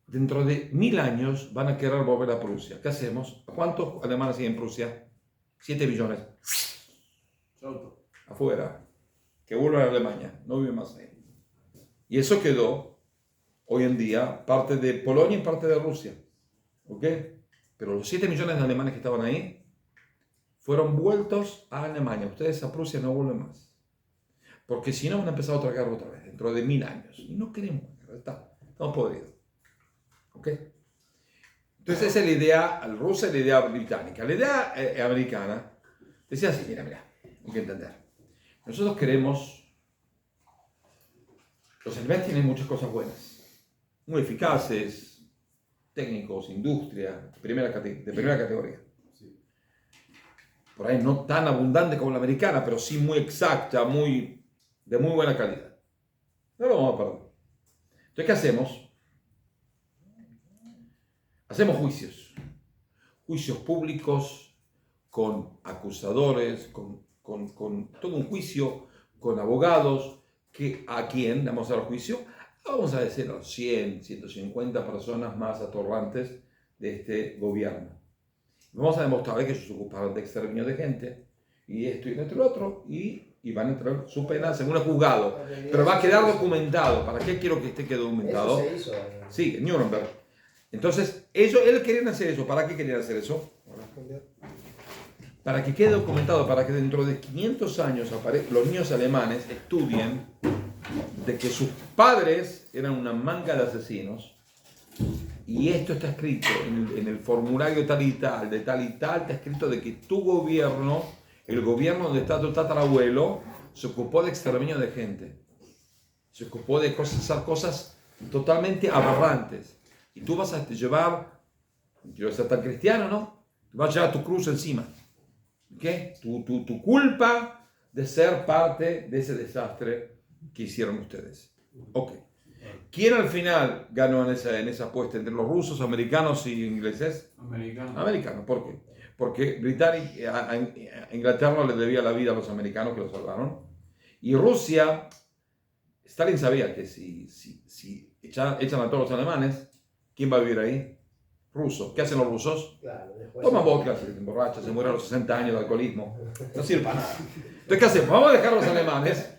dentro de 1000 años van a querer volver a Prusia. ¿Qué hacemos? ¿Cuántos alemanes hay en Prusia? 7 millones. Afuera. Que vuelvan a Alemania. No viven más ahí. Y eso quedó, hoy en día, parte de Polonia y parte de Rusia. ¿Ok? Pero los 7 millones de alemanes que estaban ahí fueron vueltos a Alemania. Ustedes a Prusia no vuelven más. Porque si no van a empezar otra guerra otra vez, dentro de 1000 años. Y no queremos guerra. Estamos podridos. ¿Ok? Entonces esa es la idea rusa y la idea británica. La idea americana decía así, mira, hay que entender. Nosotros queremos, los alemanes tienen muchas cosas buenas, muy eficaces, técnicos, industria, de primera categoría. Por ahí no tan abundante como la americana, pero sí muy exacta, de muy buena calidad. No lo vamos a perder. Entonces, ¿qué hacemos? Hacemos juicios públicos con acusadores, con todo un juicio, con abogados, ¿a quién damos al juicio? Vamos a decir a los 100, 150 personas más atorrantes de este gobierno. Vamos a demostrar que ellos se ocuparon de exterminio de gente, y esto y lo otro, y van a entrar su pena según el juzgado. Pero va a quedar documentado. ¿Para qué quiero que quede documentado? Eso se hizo. Sí, en Nuremberg. Entonces, él querían hacer eso. ¿Para qué querían hacer eso? Para que quede documentado, para que dentro de 500 años los niños alemanes estudien de que sus padres eran una manga de asesinos, y esto está escrito en el formulario tal y tal, está escrito de que tu gobierno, el gobierno donde está tu tatarabuelo, se ocupó de exterminio de gente. se ocupó de hacer cosas totalmente aberrantes. Y tú vas a llevar, no quiero ser tan cristiano, ¿no? Tú vas a llevar tu cruz encima. ¿Okay? Tu culpa de ser parte de ese desastre que hicieron ustedes. Ok. ¿Quién al final ganó en esa apuesta entre los rusos, americanos y ingleses? Americano. Americanos. ¿Por qué? Porque a Inglaterra le debía la vida a los americanos que lo salvaron. Y Rusia, Stalin sabía que si echan a todos los alemanes, ¿quién va a vivir ahí? Rusos. ¿Qué hacen los rusos? Claro, después. Toman vodka, se emborrachan, se mueren a los 60 años de alcoholismo. No sirve para nada. Entonces, ¿qué hacemos? Vamos a dejar a los alemanes,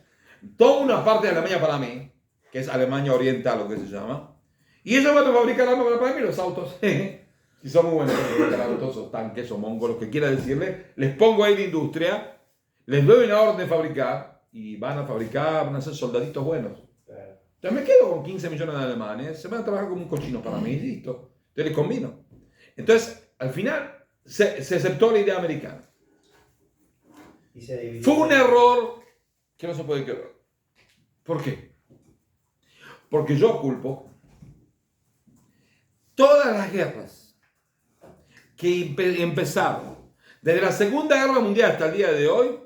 toda una parte de Alemania para mí, que es Alemania Oriental, lo que se llama, y ellos van a fabricar armas para mí, los autos. Si son muy buenos para fabricar autos, o tanques, o mongos, lo que quiera decirle, les pongo ahí la industria, les doy una orden de fabricar, y van a ser soldaditos buenos. Claro. Entonces me quedo con 15 millones de alemanes, se van a trabajar como un cochino para mí, y listo. Entonces les convino. Entonces, al final, se aceptó la idea americana. Y se dividió. Fue un error que no se puede quebrar. ¿Por qué? Porque yo culpo todas las guerras que empezaron desde la Segunda Guerra Mundial hasta el día de hoy.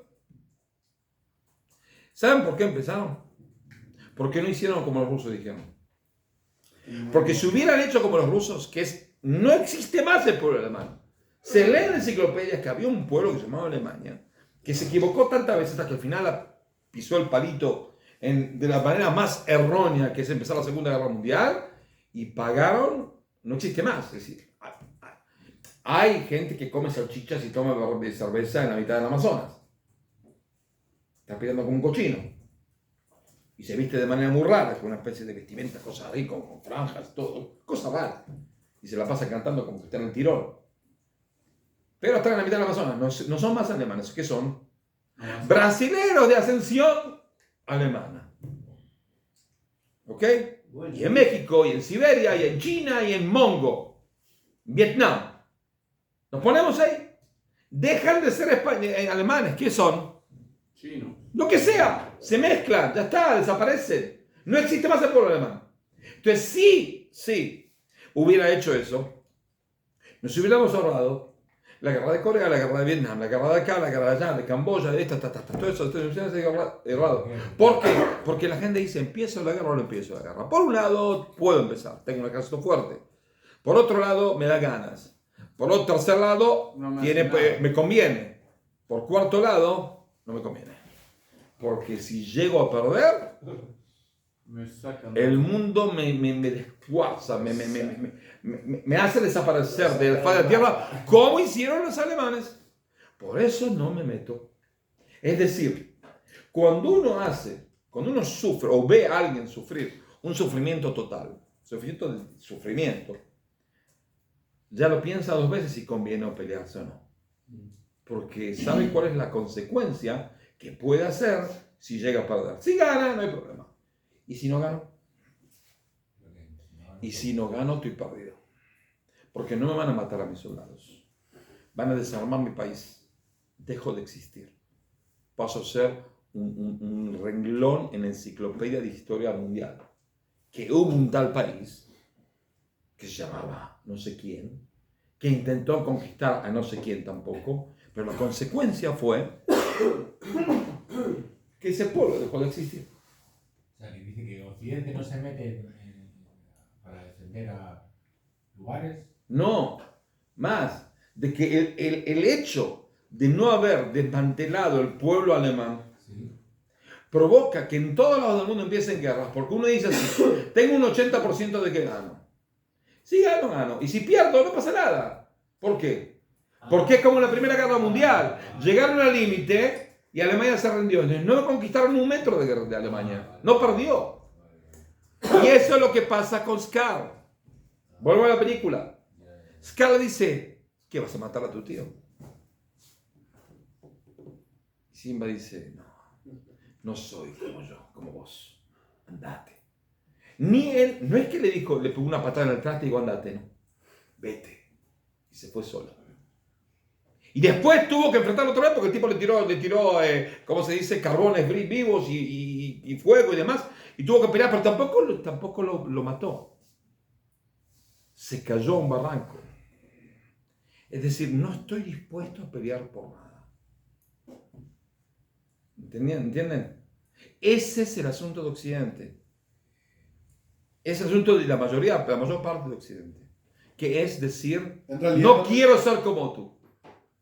¿Saben por qué empezaron? Porque no hicieron como los rusos dijeron. Porque si hubieran hecho como los rusos, no existe más el pueblo alemán. Se lee en enciclopedias que había un pueblo que se llamaba Alemania, que se equivocó tantas veces hasta que al final pisó el palito de la manera más errónea, que es empezar la Segunda Guerra Mundial, y pagaron, no existe más. Es decir, hay gente que come salchichas y toma cerveza en la mitad del Amazonas. Está pidiendo como un cochino. Y se viste de manera muy rara, con una especie de vestimenta, cosas así, con franjas, todo, cosas raras. Y se la pasa cantando como que está en el Tirol. Pero están en la mitad del Amazonas, no son más alemanes, que son brasileros de ascensión alemana. ¿Ok? Bueno. Y en México, y en Siberia, y en China, y en Mongo, Vietnam. Nos ponemos ahí. Dejan de ser alemanes, ¿qué son? Chino. Lo que sea, se mezclan, ya está, desaparecen. No existe más el pueblo alemán. Entonces, sí, hubiera hecho eso, nos hubiéramos ahorrado la guerra de Corea, la guerra de Vietnam, la guerra de acá, la guerra de allá, de Camboya, de todo eso, errado. ¿Por qué? Porque la gente dice, ¿empiezo la guerra o no empiezo la guerra? Por un lado, puedo empezar, tengo un ejército fuerte. Por otro lado, me da ganas. Por otro tercer lado, No me me conviene. Por cuarto lado, no me conviene. Porque si llego a perder, Me sacan. el mundo me descuarza, me hace desaparecer de la faz de la tierra, como hicieron los alemanes. Por eso no me meto. Es decir, cuando uno sufre o ve a alguien sufrir un sufrimiento total, sufrimiento, ya lo piensa dos veces si conviene o pelearse o no. Porque sabe cuál es la consecuencia que puede hacer si llega a perder. Si gana, no hay problema. ¿Y si no gano? Y si no gano, estoy perdido. Porque no me van a matar a mis soldados. Van a desarmar mi país. Dejo de existir. Paso a ser un renglón en la enciclopedia de historia mundial. Que hubo un tal país que se llamaba no sé quién, que intentó conquistar a no sé quién tampoco, pero la consecuencia fue que ese pueblo dejó de existir. O sea, que dice que Occidente no se mete para defender a lugares. No, más, de que el hecho de no haber desmantelado el pueblo alemán Sí. provoca que en todos lados del mundo empiecen guerras, porque uno dice así, tengo un 80% de que gano. Si gano, gano. Y si pierdo, no pasa nada. ¿Por qué? Porque es como en la Primera Guerra Mundial. Llegaron al límite y Alemania se rindió. No conquistaron un metro de Alemania. No perdió. Y eso es lo que pasa con Scar. Vuelvo a la película. Scar dice, ¿qué vas a matar a tu tío? Y Simba dice, no soy como yo, como vos. Andate. Ni él, no es que le pegó una patada en el traste y dijo, andate, no. Vete. Y se fue solo. Y después tuvo que enfrentarlo otra vez porque el tipo le tiró ¿cómo se dice? Carbones vivos y fuego y demás. y tuvo que pelear, pero tampoco lo mató. Se cayó a un barranco. Es decir, no estoy dispuesto a pelear por nada. ¿Entienden? Ese es el asunto de Occidente. Es el asunto de la mayor parte de Occidente. Que es decir, En realidad, no quiero ser como tú.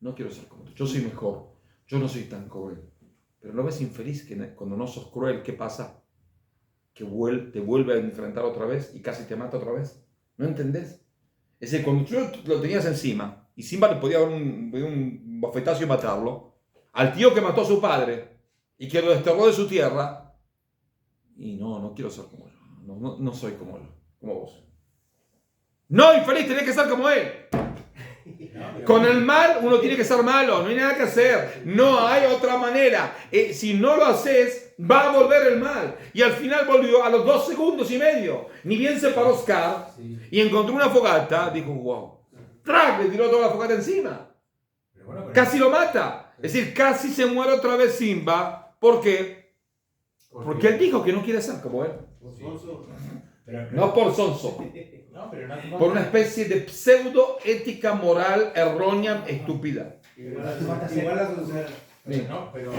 No quiero ser como tú. Yo soy mejor. Yo no soy tan cruel. Pero ¿no ves infeliz que cuando no sos cruel, qué pasa? Que te vuelve a enfrentar otra vez y casi te mata otra vez. ¿No entendés? Es decir, cuando tú lo tenías encima y Simba le podía dar un bofetazo y matarlo, al tío que mató a su padre y que lo desterró de su tierra, y no quiero ser como yo. No soy como vos. No, infeliz, tenés que ser como él. Con el mal uno tiene que ser malo, no hay nada que hacer, no hay otra manera. Si no lo haces, va a volver el mal. Y al final volvió a los 2 segundos y medio. Ni bien se paró Scar y encontró una fogata, dijo, wow. ¡Trac! Le tiró toda la fogata encima. Casi lo mata. Es decir, casi se muere otra vez Simba. ¿Por qué? Porque él dijo que no quiere ser como él. No por sonso. No, pero no, Por una especie de pseudo ética moral errónea, estúpida. Igual la sociedad. pero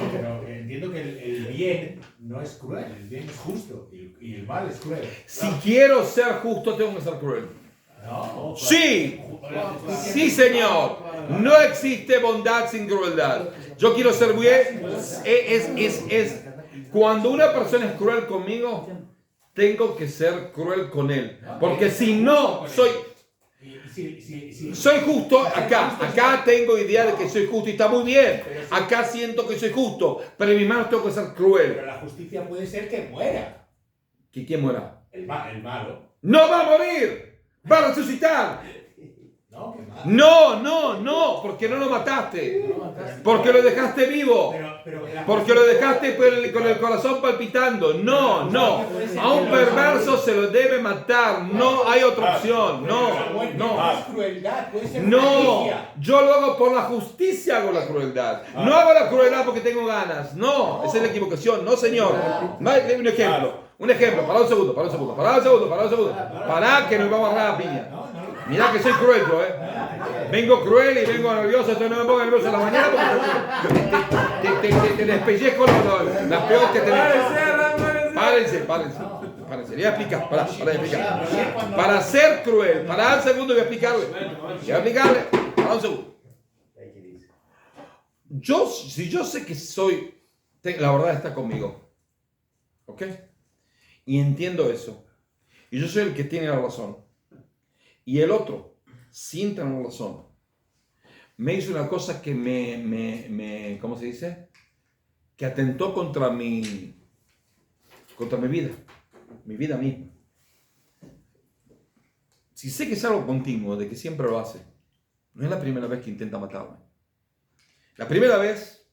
entiendo que el bien no es cruel, el bien es justo y el mal es cruel. Si quiero ser justo, tengo que ser cruel. No. Sí, sí señor. No existe bondad sin crueldad. Yo quiero ser bien. Cuando una persona es cruel conmigo, tengo que ser cruel con él. Porque si no soy justo, acá tengo idea de que soy justo y está muy bien. Acá siento que soy justo, pero en mis manos tengo que ser cruel. Pero la justicia puede ser que muera. ¿Que quién muera? El malo. ¡No va a morir! ¡Va a resucitar! No, que malo. No, porque no lo mataste. Porque lo dejaste vivo. Porque lo dejaste con el corazón palpitando. No. A un perverso se lo debe matar. No hay otra opción. No. Es crueldad, puede ser No, justicia. yo lo hago por la justicia, hago la crueldad. No hago la crueldad porque tengo ganas. No, esa es la equivocación. No, señor. Un ejemplo. Pará un segundo. Pará que nos vamos a agarrar a piña. Mirá que soy cruel yo, Vengo cruel y vengo nervioso, entonces no me pongo nervioso en la mañana porque te despellezco las peores que tenés. Párense. Le voy a explicar, para ser cruel, para un segundo voy a explicarle. Para un segundo. Si yo sé que la verdad está conmigo, ¿ok? Y entiendo eso. Y yo soy el que tiene la razón. Y el otro, sin tener razón, me hizo una cosa que ¿cómo se dice? Que atentó contra mi vida misma. Si sé que es algo continuo, de que siempre lo hace, no es la primera vez que intenta matarme. La primera vez,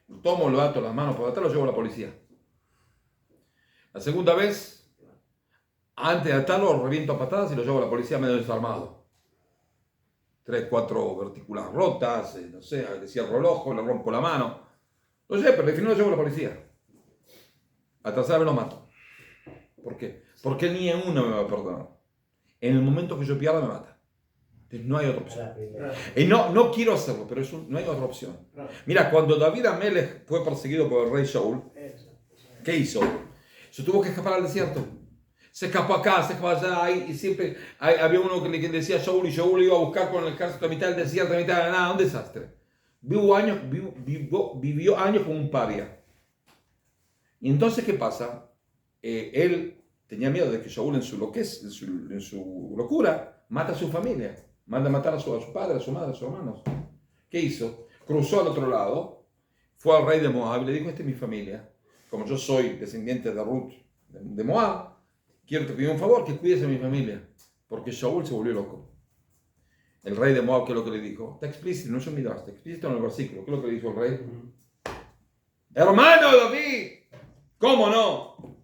lo tomo, lo ato las manos por atrás, lo llevo a la policía. La segunda vez, antes de atarlo, lo reviento a patadas y lo llevo a la policía medio desarmado. 3, 4 verticulares rotas, no sé, le cierro el ojo, le rompo la mano. Lo sé, pero al final lo llevo a la policía. A tercera vez lo mato. ¿Por qué? Porque ni en uno me va a perdonar. En el momento que yo pierda me mata. Entonces no hay otra opción. Y no quiero hacerlo, pero no hay otra opción. Mira, cuando David Amelech fue perseguido por el rey Shaul, ¿qué hizo? Se tuvo que escapar al desierto. Se escapó acá, se escapó allá, y siempre había uno que le decía a Shaul, y Shaul iba a buscar con el ejército a mitad del desierto, a mitad de la nada, un desastre. Vivió años como un paria. Y entonces, ¿qué pasa? Él tenía miedo de que Shaul en su locura mata a su familia, manda a matar a su padre, a su madre, a sus hermanos. ¿Qué hizo? Cruzó al otro lado, fue al rey de Moab y le dijo, esta es mi familia. Como yo soy descendiente de Ruth de Moab, quiero te pido un favor, que cuides a mi familia, porque Shaul se volvió loco. El rey de Moab, ¿qué es lo que le dijo? Está explícito, no es un midrash, está explícito en el versículo. ¿Qué es lo que le dijo el rey? Hermano David, ¿cómo no?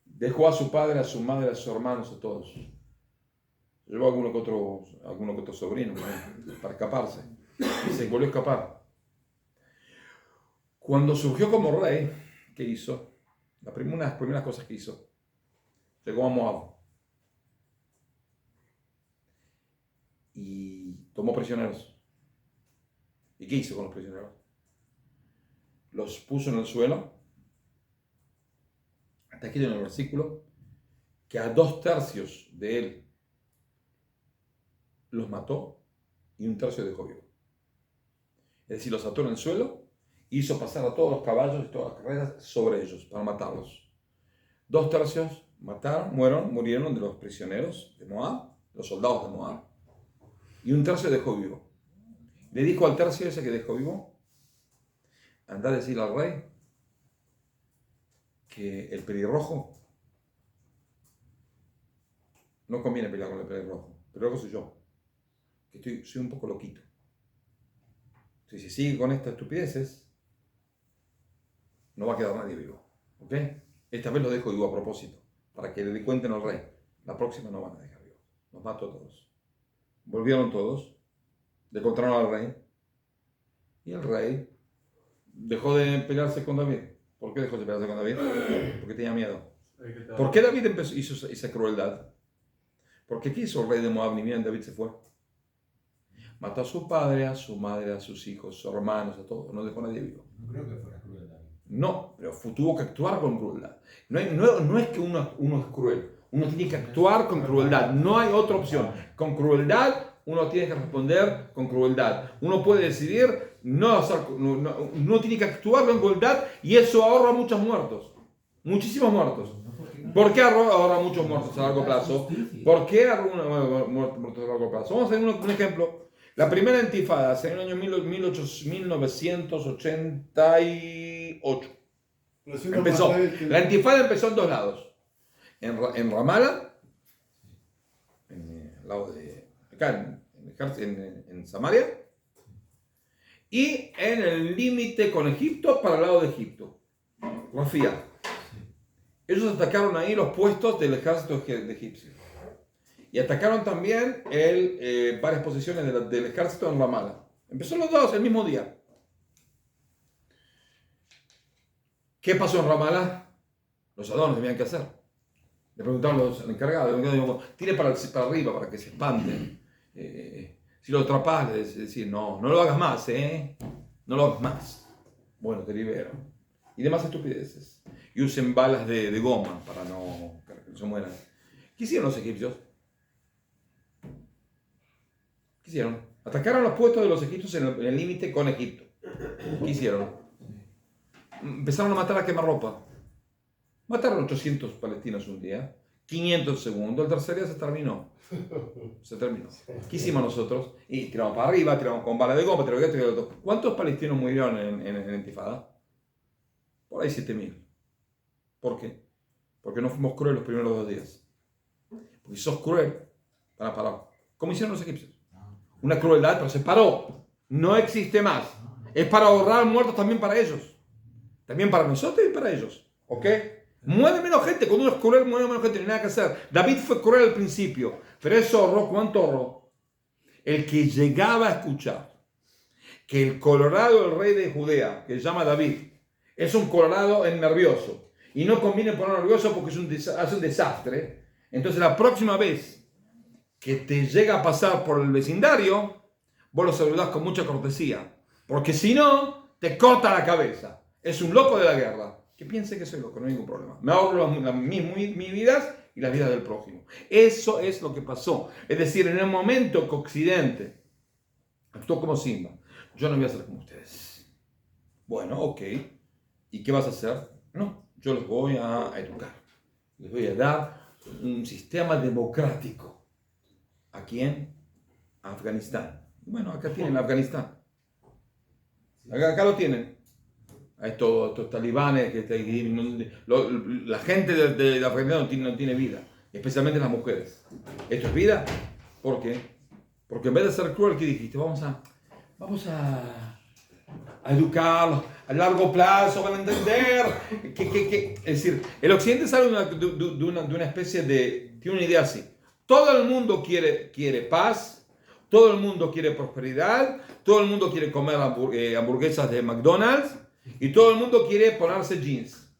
Dejó a su padre, a su madre, a sus hermanos, a todos. Llevó a alguno que otro sobrino para escaparse. Y se volvió a escapar. Cuando surgió como rey, ¿qué hizo? una de las primeras cosas que hizo. Llegó a Moab. Y tomó prisioneros. ¿Y qué hizo con los prisioneros? Los puso en el suelo. Hasta aquí en el versículo, que a 2/3 de él los mató y 1/3 dejó vivo. Es decir, los ató en el suelo, hizo pasar a todos los caballos y todas las carreras sobre ellos para matarlos. 2/3 murieron de los prisioneros de Moab, los soldados de Moab, y 1/3 dejó vivo. Le dijo al tercio ese que dejó vivo, anda a decirle al rey que el pelirrojo no conviene pelear con el pelirrojo. El pelirrojo soy yo, que soy un poco loquito. Entonces, si sigue con estas estupideces, no va a quedar nadie vivo. ¿Ok? Esta vez lo dejo vivo a propósito, para que le cuenten al rey. La próxima no van a dejar vivo. Los mato a todos. Volvieron todos, le contaron al rey, y el rey dejó de pelearse con David. ¿Por qué dejó de pelearse con David? Porque tenía miedo. ¿Por qué David hizo esa crueldad? Porque ¿qué hizo el rey de Moab? Ni bien David se fue. Mató a su padre, a su madre, a sus hijos, a sus hermanos, a todos. No dejó a nadie vivo. No creo que fuera crueldad. No, pero tuvo que actuar con crueldad. No es que uno es cruel. Uno tiene que actuar con crueldad. No hay otra opción. Con crueldad, uno tiene que responder con crueldad. Uno puede decidir no tiene que actuar con crueldad y eso ahorra muchos muertos. Muchísimos muertos. ¿Por qué ahorra muchos muertos a largo plazo? ¿Por qué ahorra muertos a largo plazo? Vamos a hacer un ejemplo. La primera intifada, en el año 1988. La intifada empezó en dos lados. En Ramallah, en el lado de acá, en Samaria, y en el límite con Egipto para el lado de Egipto, Rafia. Ellos atacaron ahí los puestos del ejército de egipcio. Y atacaron también varias posiciones del ejército en Ramallah. Empezó los dos el mismo día. ¿Qué pasó en Ramallah? Los adones tenían que hacer. Le preguntaron los encargados, tire para arriba para que se espanten. Si lo atrapas, le decís, no lo hagas más, no lo hagas más. Bueno, te libero. Y demás estupideces. Y usen balas de goma para que no se mueran. ¿Qué hicieron los egipcios? ¿Qué hicieron? Atacaron los puestos de los egipcios en el límite con Egipto. ¿Qué hicieron? Empezaron a matar a quemarropa. Mataron 800 palestinos un día, 500 el segundo, el tercer día se terminó. ¿Qué hicimos nosotros? Y tiramos para arriba, tiramos con balas de goma, tiramos. ¿Cuántos palestinos murieron en la intifada? Por ahí 7.000. ¿Por qué? Porque no fuimos crueles los primeros 2 días. Porque si sos cruel, van a parar. ¿Cómo hicieron los egipcios? Una crueldad, pero se paró. No existe más. Es para ahorrar muertos también para ellos. También para nosotros y para ellos. ¿Ok? Muere menos gente. Cuando uno es cruel, muere menos gente. No hay nada que hacer. David fue cruel al principio. Pero eso ahorró. ¿Cuánto ahorró? El que llegaba a escuchar que el Colorado, el rey de Judea, que se llama David, es un Colorado nervioso. Y no conviene poner nervioso porque hace un desastre. Entonces la próxima vez que te llega a pasar por el vecindario, vos lo saludás con mucha cortesía. Porque si no, te corta la cabeza. Es un loco de la guerra. Que piense que soy loco, no hay ningún problema. Me ahorro mis vidas y las vidas del prójimo. Eso es lo que pasó. Es decir, en el momento que Occidente actuó como Simba, yo no voy a hacer como ustedes. Bueno, ok. ¿Y qué vas a hacer? No, yo los voy a educar. Les voy a dar un sistema democrático. ¿A quién? A Afganistán. Bueno, acá tienen Afganistán. Acá lo tienen. A estos talibanes, la gente de Afganistán no tiene vida. Especialmente las mujeres. ¿Esto es vida? ¿Por qué? Porque en vez de ser cruel, ¿qué dijiste? Vamos a educarlos a largo plazo, van a entender. Es decir, el Occidente sale de una especie de... Tiene una idea así. Todo el mundo quiere paz, todo el mundo quiere prosperidad, todo el mundo quiere comer hamburguesas de McDonald's y todo el mundo quiere ponerse jeans.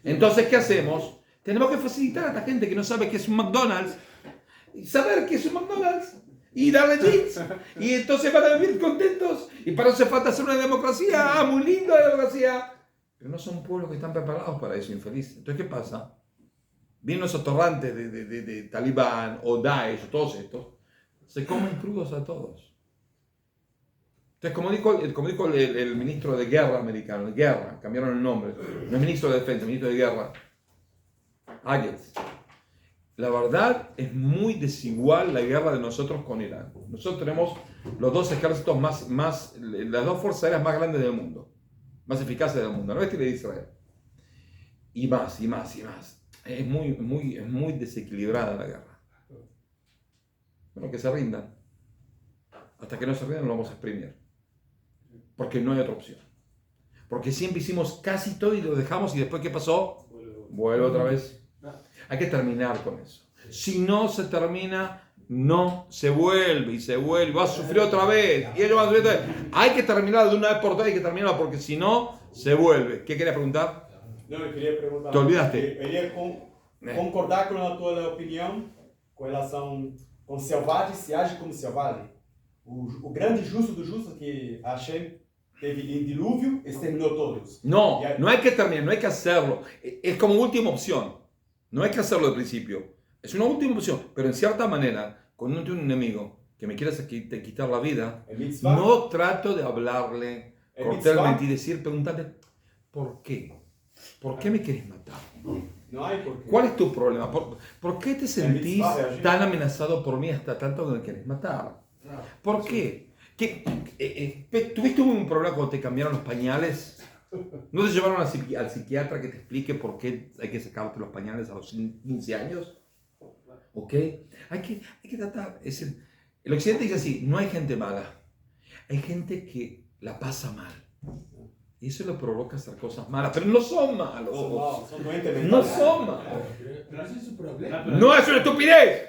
Entonces, ¿qué hacemos? Tenemos que facilitar a esta gente que no sabe qué es un McDonald's, y saber qué es un McDonald's y darle jeans. Y entonces van a vivir contentos. Y para eso hace falta hacer una democracia. Muy linda la democracia. Pero no son pueblos que están preparados para eso, infelices. Entonces, ¿qué pasa? Vienen los atorrantes de Talibán o Daesh o todos estos. Se comen crudos a todos. Entonces, como dijo el ministro de guerra americano, de guerra, cambiaron el nombre, no es ministro de defensa, ministro de guerra, Hayes. La verdad es muy desigual la guerra de nosotros con Irán. Nosotros tenemos los dos ejércitos las dos fuerzas aéreas más grandes del mundo, más eficaces del mundo, el oeste y el de Israel. Y más. Es muy desequilibrada la guerra. Bueno, que se rindan. Hasta que no se rindan lo vamos a exprimir. Porque no hay otra opción. Porque siempre hicimos casi todo y lo dejamos y después ¿qué pasó? Vuelve otra vez. Hay que terminar con eso. Si no se termina, no se vuelve y se vuelve. Va a sufrir otra vez. Y ellos van a sufrir otra vez. Hay que terminar de una vez por todas, hay que terminarlo porque si no, se vuelve. ¿Qué querías preguntar? Não, eu queria perguntar. Te olvidaste? Eu ia concordar com a tua opinião com relação com selvagem, se age como selvagem. O grande justo do justo que Hashem teve em dilúvio, exterminou todos. No, no hay que terminar, no hay que hacerlo. Es como última opción. No hay que hacerlo al principio. Es una última opción. Pero en cierta manera, cuando tengo un enemigo que me quiere quitar la vida, no trato de hablarle cordialmente y preguntarle, ¿por qué? ¿Por qué me quieres matar? No hay por qué. ¿Cuál es tu problema? ¿Por qué te sentís tan amenazado por mí hasta tanto que me quieres matar? ¿Por qué? ¿Tuviste un problema cuando te cambiaron los pañales? ¿No te llevaron al psiquiatra que te explique por qué hay que sacarte los pañales a los 15 años? ¿Ok? Hay que tratar. El occidente dice así, no hay gente mala. Hay gente que la pasa mal. Y eso le provoca hacer cosas malas. Pero no son malos. No son malos. Pero ese es su problema. No es una estupidez.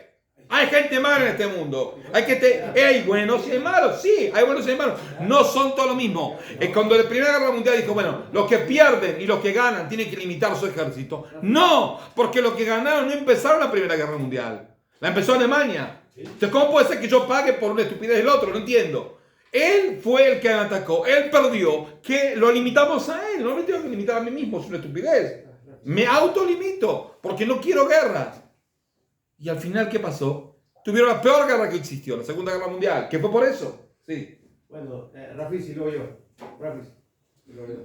Hay gente mala en este mundo. Hay buenos y hay malos. Sí, hay buenos y hay malos. No son todo lo mismo. Cuando la Primera Guerra Mundial dijo, bueno, los que pierden y los que ganan tienen que limitar su ejército. No, porque los que ganaron no empezaron la Primera Guerra Mundial. La empezó Alemania. Entonces, ¿cómo puede ser que yo pague por una estupidez del otro? No entiendo. Él fue el que me atacó. Él perdió. Que lo limitamos a él. No me tengo que limitar a mí mismo. Es una estupidez. Me autolimito porque no quiero guerras. Y al final, ¿qué pasó? Tuvieron la peor guerra que existió, la Segunda Guerra Mundial. ¿Qué fue por eso? Sí. Bueno, Rafis y luego yo. Rafis.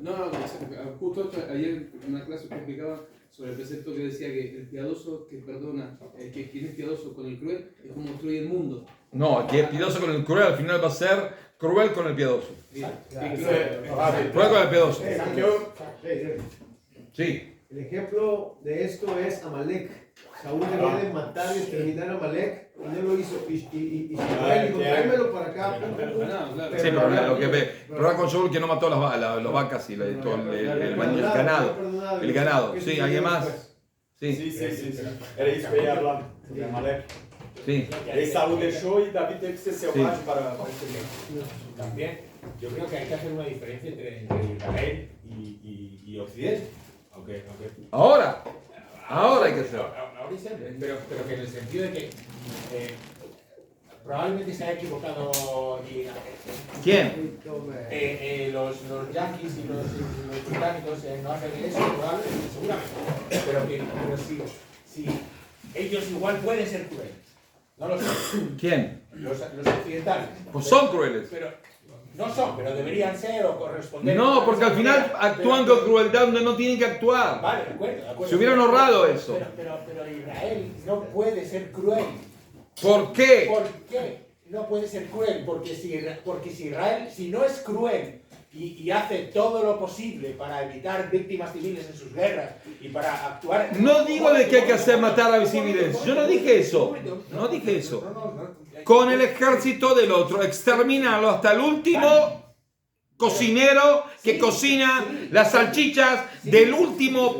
No, justo ayer en una clase explicaba sobre el precepto que decía que el piadoso que perdona, que quien es piadoso con el cruel, es como destruye el mundo. No, el que es piadoso con el cruel al final va a ser cruel con el piadoso. Cruel con el piadoso. Sí. El ejemplo de esto es Amalek. Saúl debía de matar y exterminar a Amalek y no lo hizo. Y Israel dijo, tráemelo para acá. Sí, pero lo que problema con Saúl que no mató las vacas y el ganado. El ganado. Sí, ¿alguien más? Sí. Era isso que eu ia hablar sobre Amalek. Sí. E Saúl deixou y David teve que ser selvagem para También, yo creo que hay que hacer una diferencia entre Israel y Occidente. Aunque Ahora hay que hacerlo. Ahora y siempre, pero que en el sentido de que probablemente se haya equivocado ¿Quién? los yanquis y los británicos en no hacer eso, probablemente, seguramente. Pero si ellos igual pueden ser crueles. No lo sé. ¿Quién? Los occidentales. Pues son crueles. No son, pero deberían ser o corresponder. No, porque al final actúan con crueldad donde no tienen que actuar. Vale, de acuerdo. Se hubieran ahorrado eso. Pero Israel no puede ser cruel. ¿Por qué? ¿Por qué no puede ser cruel? Porque si Israel, si no es cruel y hace todo lo posible para evitar víctimas civiles en sus guerras y para actuar... No digo de que hay que hacer matar a los civiles. Yo no dije eso. No dije eso. Con el ejército del otro, exterminarlo hasta el último cocinero que cocina las salchichas del último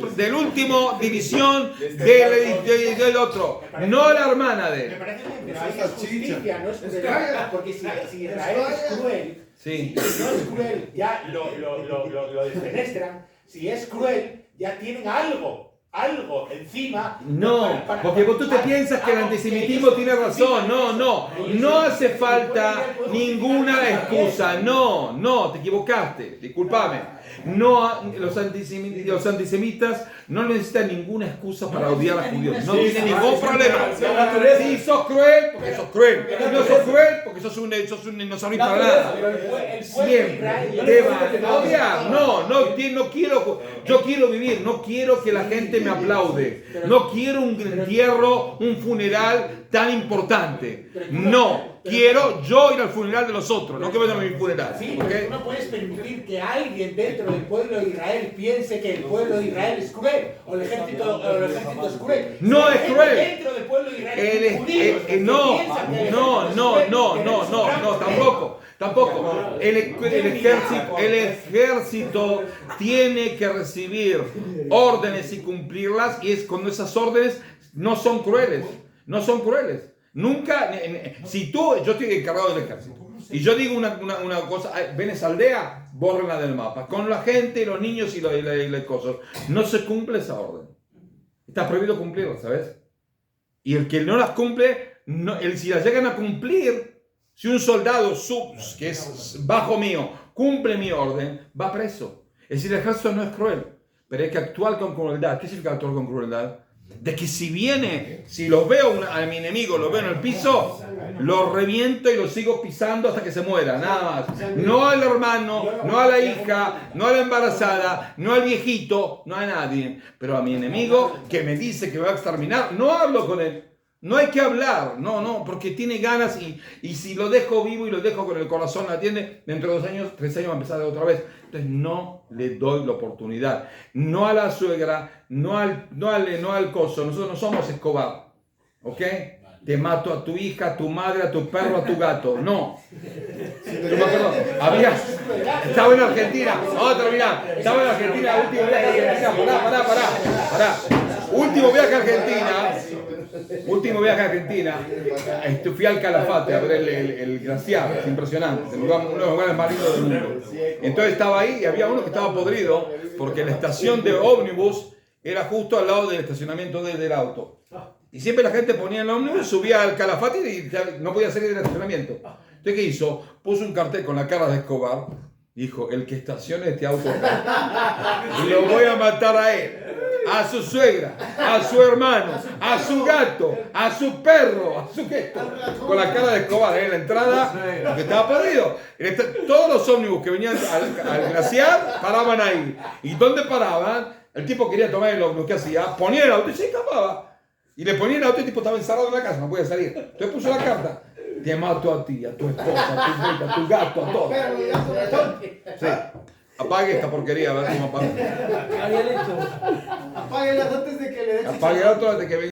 división del otro, no la hermana de él. Me parece bien, pero ahí es justicia, no es crueldad, porque si Israel es cruel, sí. si no es cruel, ya lo defenestran. Si es cruel, ya tienen algo encima. No, porque vos tú te piensas que el antisemitismo tiene razón. No hace falta ninguna excusa. No, te equivocaste. Discúlpame. Los antisemitas no necesitan ninguna excusa para odiar a judíos. No tienen ningún problema. Si sos cruel, porque sos cruel. Si no sos cruel, porque sos un no servís para nada. Siempre te van a odiar. No quiero. Yo quiero vivir. No quiero que la gente me aplaude. No quiero un entierro, un funeral tan importante. No. Quiero yo ir al funeral de los otros, no que vayan a mi funeral. Sí, pero tú no puedes permitir que alguien dentro del pueblo de Israel piense que el pueblo de Israel es cruel, o el ejército es cruel. No es cruel. Dentro del pueblo de Israel hay judíos que piensan que el tampoco. El ejército tiene que recibir órdenes y cumplirlas, y es cuando esas órdenes no son crueles. Nunca, yo estoy encargado del ejército y yo digo una cosa, ven esa aldea, bórrenla del mapa, con la gente, los niños y las cosas, no se cumple esa orden, está prohibido cumplirla, ¿sabes? Y el que no las cumple, si las llegan a cumplir, si un soldado que es bajo mío cumple mi orden, va preso. Es decir, el ejército no es cruel, pero hay que actuar con crueldad. ¿Qué significa actuar con crueldad? De que si los veo a mi enemigo, lo veo en el piso, lo reviento y lo sigo pisando hasta que se muera, nada más. No al hermano, no a la hija, no a la embarazada, no al viejito, no a nadie. Pero a mi enemigo que me dice que me va a exterminar, no hablo con él. No hay que hablar, porque tiene ganas y si lo dejo vivo y lo dejo con el corazón atiende, dentro de 2 años, 3 años va a empezar de otra vez. Entonces no le doy la oportunidad. No a la suegra, no al coso. Nosotros no somos Escobar, ¿ok? Te mato a tu hija, a tu madre, a tu perro, a tu gato. No. Yo me acuerdo, estaba en Argentina, vamos a terminar. Estaba en Argentina, último viaje a Argentina. Pará. Último viaje a Argentina. Fui al Calafate a ver el glaciar, es impresionante, uno de los lugares más lindos del mundo. Entonces estaba ahí y había uno que estaba podrido porque la estación de ómnibus era justo al lado del estacionamiento del auto. Y siempre la gente ponía el ómnibus, subía al Calafate y no podía salir del estacionamiento. Entonces, ¿qué hizo? Puso un cartel con la cara de Escobar. Dijo, el que estacione este auto y lo voy a matar a él, a su suegra, a su hermano, a su gato, a su perro, a su queso. Con la cara de Escobar en la entrada, que estaba perdido. Todos los ómnibus que venían al glaciar paraban ahí. ¿Y dónde paraban? El tipo quería tomar el ómnibus, ¿qué hacía? Ponía el auto y se escapaba. Y le ponía el auto y el tipo estaba encerrado en la casa, no podía salir. Entonces puso la carta. Te mato a ti, a tu esposa, a tu hija, a tu gato, a todos. Sí. Apague esta porquería, a ver cómo apaga. Apáguenlas antes de que le den. Apague otro antes de que venga.